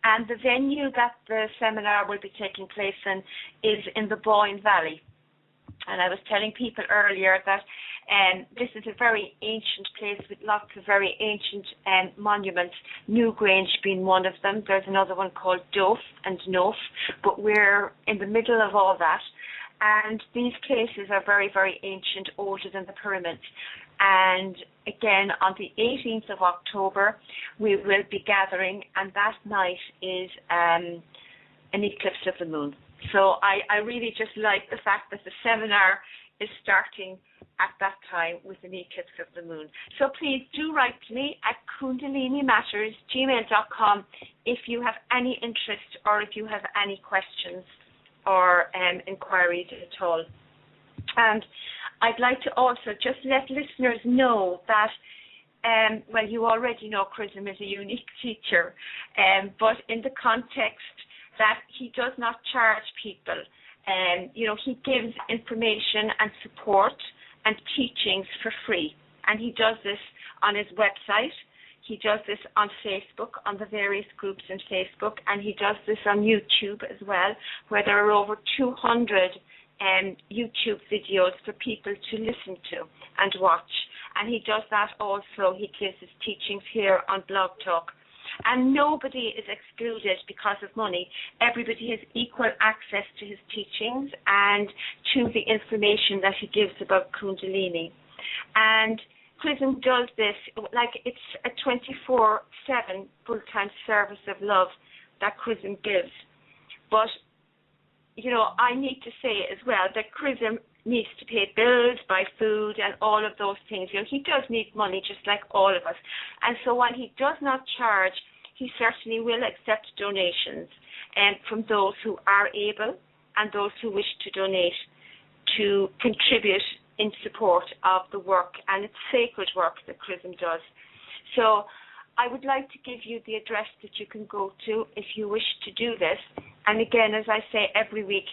And the venue that the seminar will be taking place in is in the Boyne Valley. And I was telling people earlier that this is a very ancient place with lots of very ancient monuments, Newgrange being one of them. There's another one called Dof and Nof, but we're in the middle of all that. And these places are very, very ancient, older than the pyramids. And again, on the 18th of October, we will be gathering, and that night is an eclipse of the moon. So I really just like the fact that the seminar is starting at that time with an eclipse of the moon. So please do write to me at kundalinimatters@gmail.com if you have any interest or if you have any questions or inquiries at all. And I'd like to also just let listeners know that, you already know Chrism is a unique teacher, but in the context that he does not charge people. He gives information and support and teachings for free. And he does this on his website. He does this on Facebook, on the various groups in Facebook, and he does this on YouTube as well, where there are over 200 YouTube videos for people to listen to and watch. And he does that also. He gives his teachings here on BlogTalk. And nobody is excluded because of money. Everybody has equal access to his teachings and to the information that he gives about Kundalini. And Chrism does this, like it's a 24/7 full-time service of love that Chrism gives. But, you know, I need to say as well that Chrism needs to pay bills, buy food, and all of those things. You know, he does need money just like all of us. And so while he does not charge, he certainly will accept donations from those who are able and those who wish to donate to contribute in support of the work, and it's sacred work that Chrism does. So I would like to give you the address that you can go to if you wish to do this. And again, as I say every week,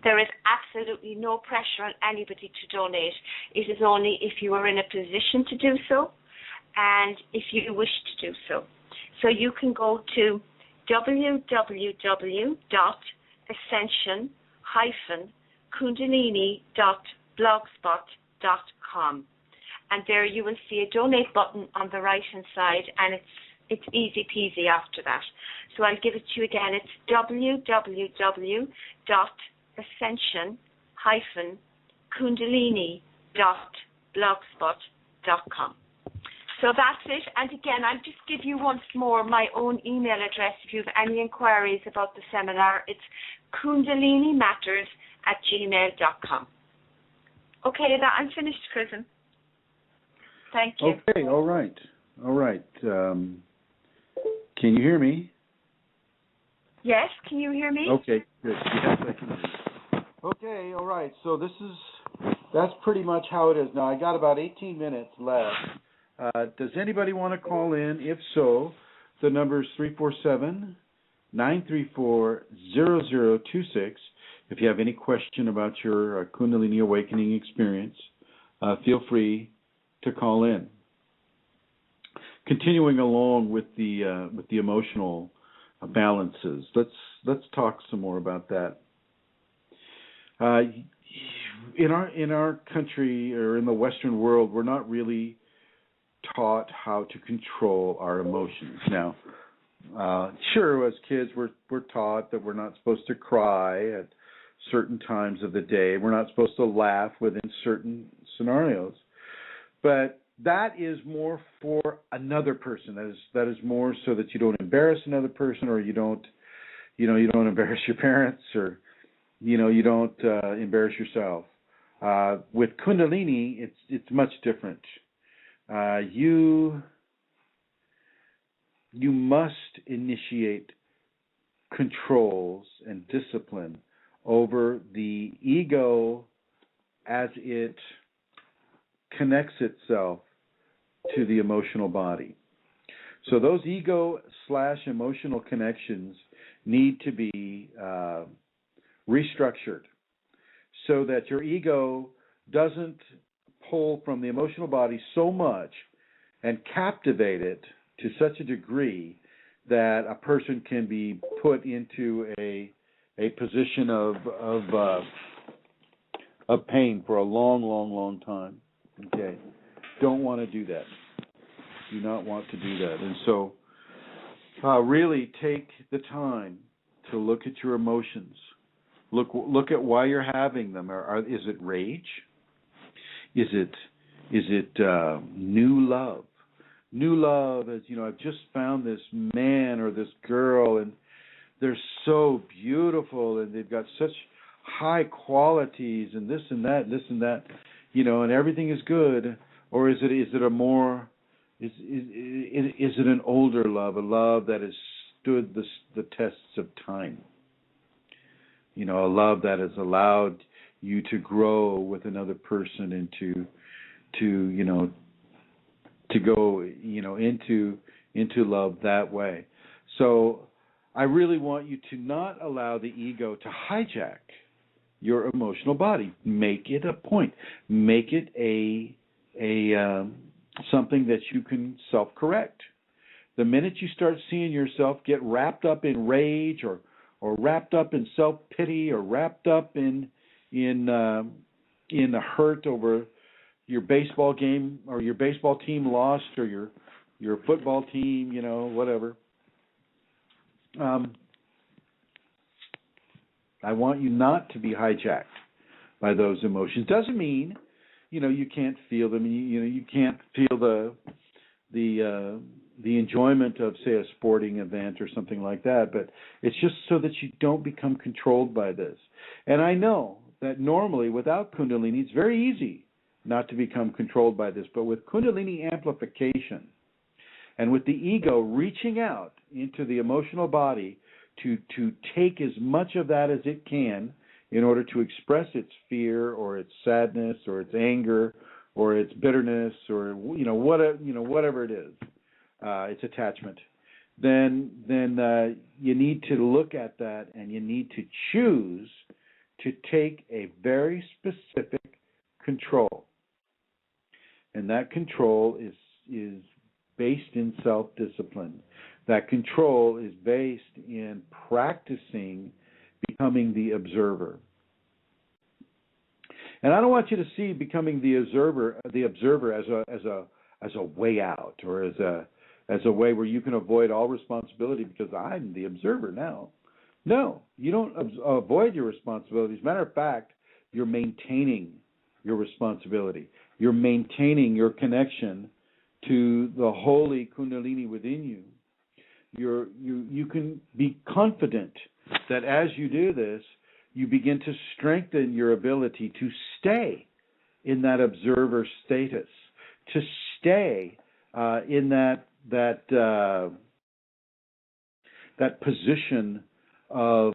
there is absolutely no pressure on anybody to donate. It is only if you are in a position to do so and if you wish to do so. So you can go to www.ascension-kundalini.blogspot.com, and there you will see a donate button on the right hand side, and it's easy peasy after that. So I'll give it to you again. It's www.ascension-kundalini.blogspot.com. So that's it. And again, I'll just give you once more my own email address if you have any inquiries about the seminar. It's kundalinimatters@gmail.com. Okay, I'm finished, Chrism. Thank you. Okay, all right. Can you hear me? Yes, can you hear me? Okay, good. Yes, I can hear you. Okay, all right. So that's pretty much how it is. Now, I got about 18 minutes left. Does anybody want to call in? If so, the number is 347-934-0026. If you have any question about your Kundalini awakening experience, feel free to call in. Continuing along with the emotional balances, let's talk some more about that. In our country, or in the Western world, we're not really taught how to control our emotions. Now, sure, as kids, we're taught that we're not supposed to cry at certain times of the day. We're not supposed to laugh within certain scenarios. But that is more for another person. That is more so that you don't embarrass another person, or you don't embarrass your parents, or you don't embarrass yourself. With Kundalini, it's much different. You must initiate controls and discipline over the ego as it connects itself to the emotional body. So those ego/emotional connections need to be restructured so that your ego doesn't pull from the emotional body so much and captivate it to such a degree that a person can be put into a position of pain for a long time. Okay, don't want to do that. Do not want to do that. And so, really take the time to look at your emotions. Look at why you're having them. Is it rage? Is it new love? New love, as I've just found this man or this girl, and they're so beautiful, and they've got such high qualities, and this and that, and everything is good. Or is it an older love, a love that has stood the tests of time? A love that has allowed you to grow with another person and to go into love that way. So I really want you to not allow the ego to hijack your emotional body. Make it a point. Make it a something that you can self-correct. The minute you start seeing yourself get wrapped up in rage or wrapped up in self-pity or wrapped up in in a hurt over your baseball game, or your baseball team lost, or your football team, whatever. I want you not to be hijacked by those emotions. Doesn't mean, you can't feel them. You can't feel the enjoyment of, say, a sporting event or something like that. But it's just so that you don't become controlled by this. And I know that normally without Kundalini, it's very easy not to become controlled by this. But with Kundalini amplification and with the ego reaching out into the emotional body to take as much of that as it can in order to express its fear or its sadness or its anger or its bitterness or whatever it is, its attachment, then you need to look at that, and you need to choose to take a very specific control. And that control is based in self-discipline. That control is based in practicing becoming the observer. And I don't want you to see becoming the observer as a way out, or as a way where you can avoid all responsibility because I'm the observer now. No, you don't avoid your responsibility. As a matter of fact, you're maintaining your responsibility. You're maintaining your connection to the holy Kundalini within you. You can be confident that as you do this, you begin to strengthen your ability to stay in that observer status, to stay in that position of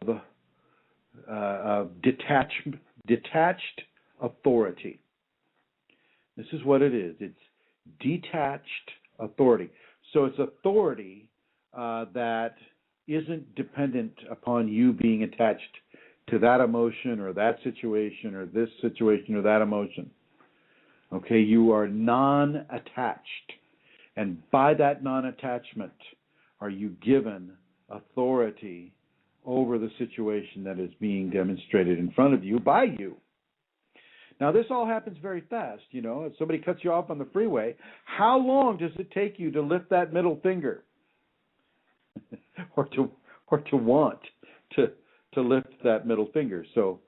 detached authority. This is what it is. It's detached authority. So it's authority that isn't dependent upon you being attached to that emotion or that situation or this situation or that emotion. Okay, you are non-attached. And by that non-attachment are you given authority over the situation that is being demonstrated in front of you by you. Now, this all happens very fast. If somebody cuts you off on the freeway, how long does it take you to lift that middle finger? or to want to lift that middle finger. So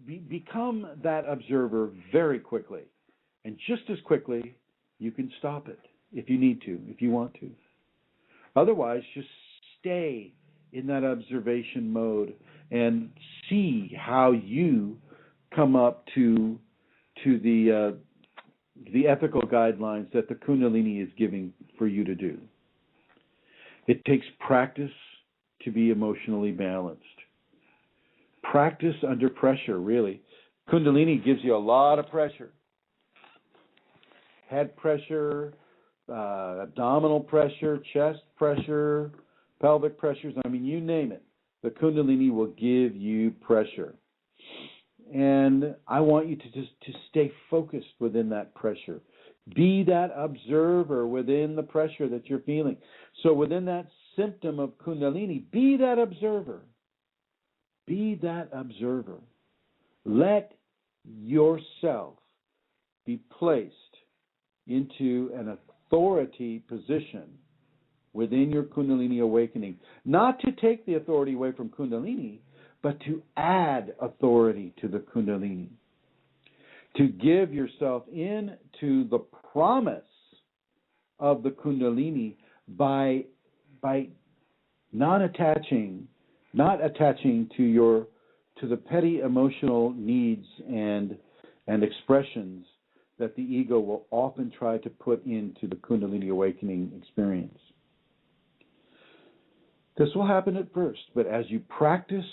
become that observer very quickly. And just as quickly, you can stop it if you need to, if you want to. Otherwise, just stay in that observation mode and see how you come up to the ethical guidelines that the Kundalini is giving for you to do. It takes practice to be emotionally balanced. Practice under pressure, really. Kundalini gives you a lot of pressure. Head pressure, abdominal pressure, chest pressure, pelvic pressures, you name it. The Kundalini will give you pressure. And I want you to stay focused within that pressure. Be that observer within the pressure that you're feeling. So within that symptom of Kundalini, be that observer. Be that observer. Let yourself be placed into an authority position within your Kundalini awakening. Not to take the authority away from Kundalini, but to add authority to the Kundalini. To give yourself into the promise of the Kundalini by not attaching to the petty emotional needs and expressions that the ego will often try to put into the Kundalini awakening experience. This will happen at first, but as you practice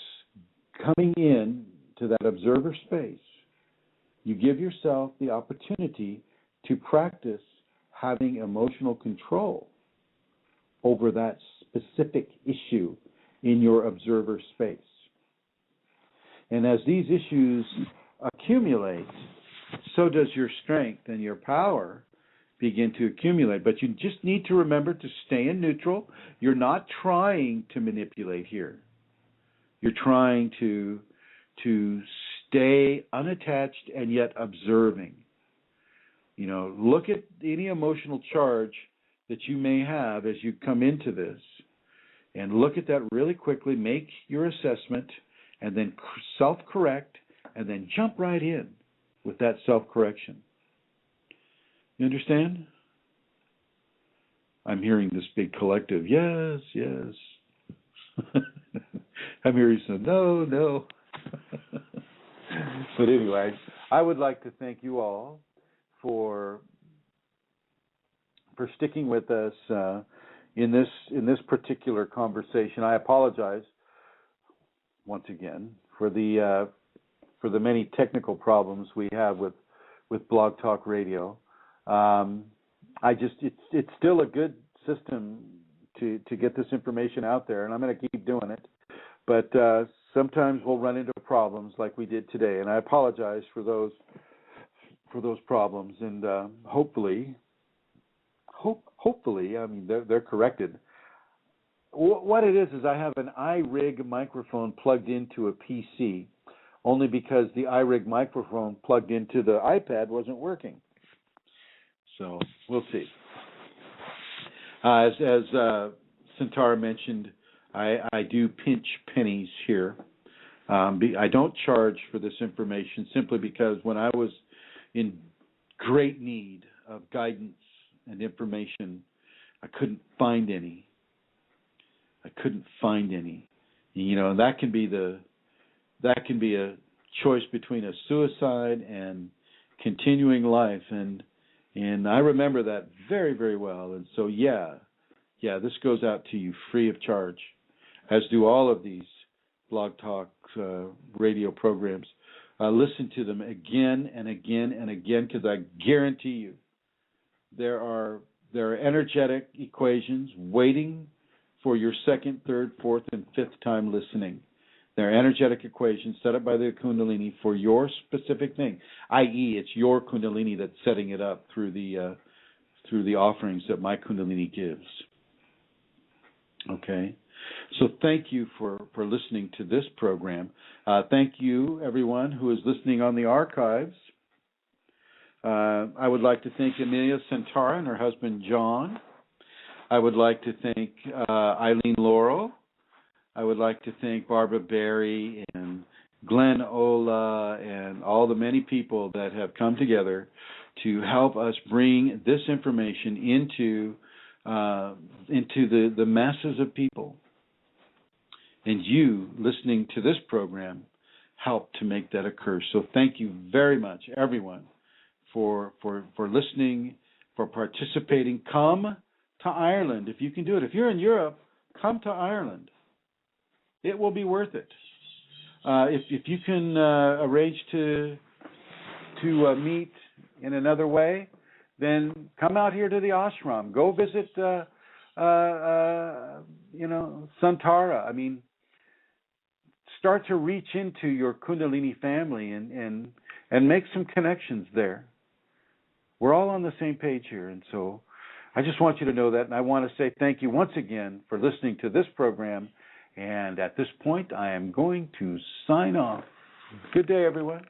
coming in to that observer space, you give yourself the opportunity to practice having emotional control over that specific issue in your observer space. And as these issues accumulate, so does your strength and your power begin to accumulate. But you just need to remember to stay in neutral. You're not trying to manipulate here. You're trying to to stay unattached and yet observing. You know, look at any emotional charge that you may have as you come into this, and look at that really quickly, make your assessment, and then self-correct, and then jump right in with that self-correction. You understand? I'm hearing this big collective, yes, yes. I'm hearing some, no, no. But anyway, I would like to thank you all for sticking with us in this particular conversation. I apologize once again for the many technical problems we have with BlogTalk Radio. It's still a good system to get this information out there, and I'm going to keep doing it. But sometimes we'll run into problems like we did today, and I apologize for those problems. And hopefully, I mean they're corrected. What it is I have an iRig microphone plugged into a PC, only because the iRig microphone plugged into the iPad wasn't working. So we'll see. As Santara mentioned, I do pinch pennies here. I don't charge for this information simply because when I was in great need of guidance and information, I couldn't find any. You know, and that can be a choice between a suicide and continuing life, and I remember that very, very well. And so yeah, this goes out to you free of charge, as do all of these BlogTalk radio programs. Listen to them again and again and again, because I guarantee you there are energetic equations waiting for your second, third, fourth, and fifth time listening. There are energetic equations set up by the Kundalini for your specific thing, i.e., it's your Kundalini that's setting it up through the offerings that my Kundalini gives. Okay? So thank you for listening to this program. Thank you, everyone who is listening on the archives. I would like to thank Amelia Santara and her husband, John. I would like to thank Eileen Laurel. I would like to thank Barbara Berry and Glenn Ola and all the many people that have come together to help us bring this information into the masses of people. And you, listening to this program, help to make that occur. So thank you very much, everyone, for listening, for participating. Come to Ireland if you can do it. If you're in Europe, come to Ireland. It will be worth it. If you can arrange to meet in another way, then come out here to the ashram. Go visit, Santara. I mean, start to reach into your Kundalini family and make some connections there. We're all on the same page here, and so I just want you to know that, and I want to say thank you once again for listening to this program. And at this point, I am going to sign off. Good day, everyone.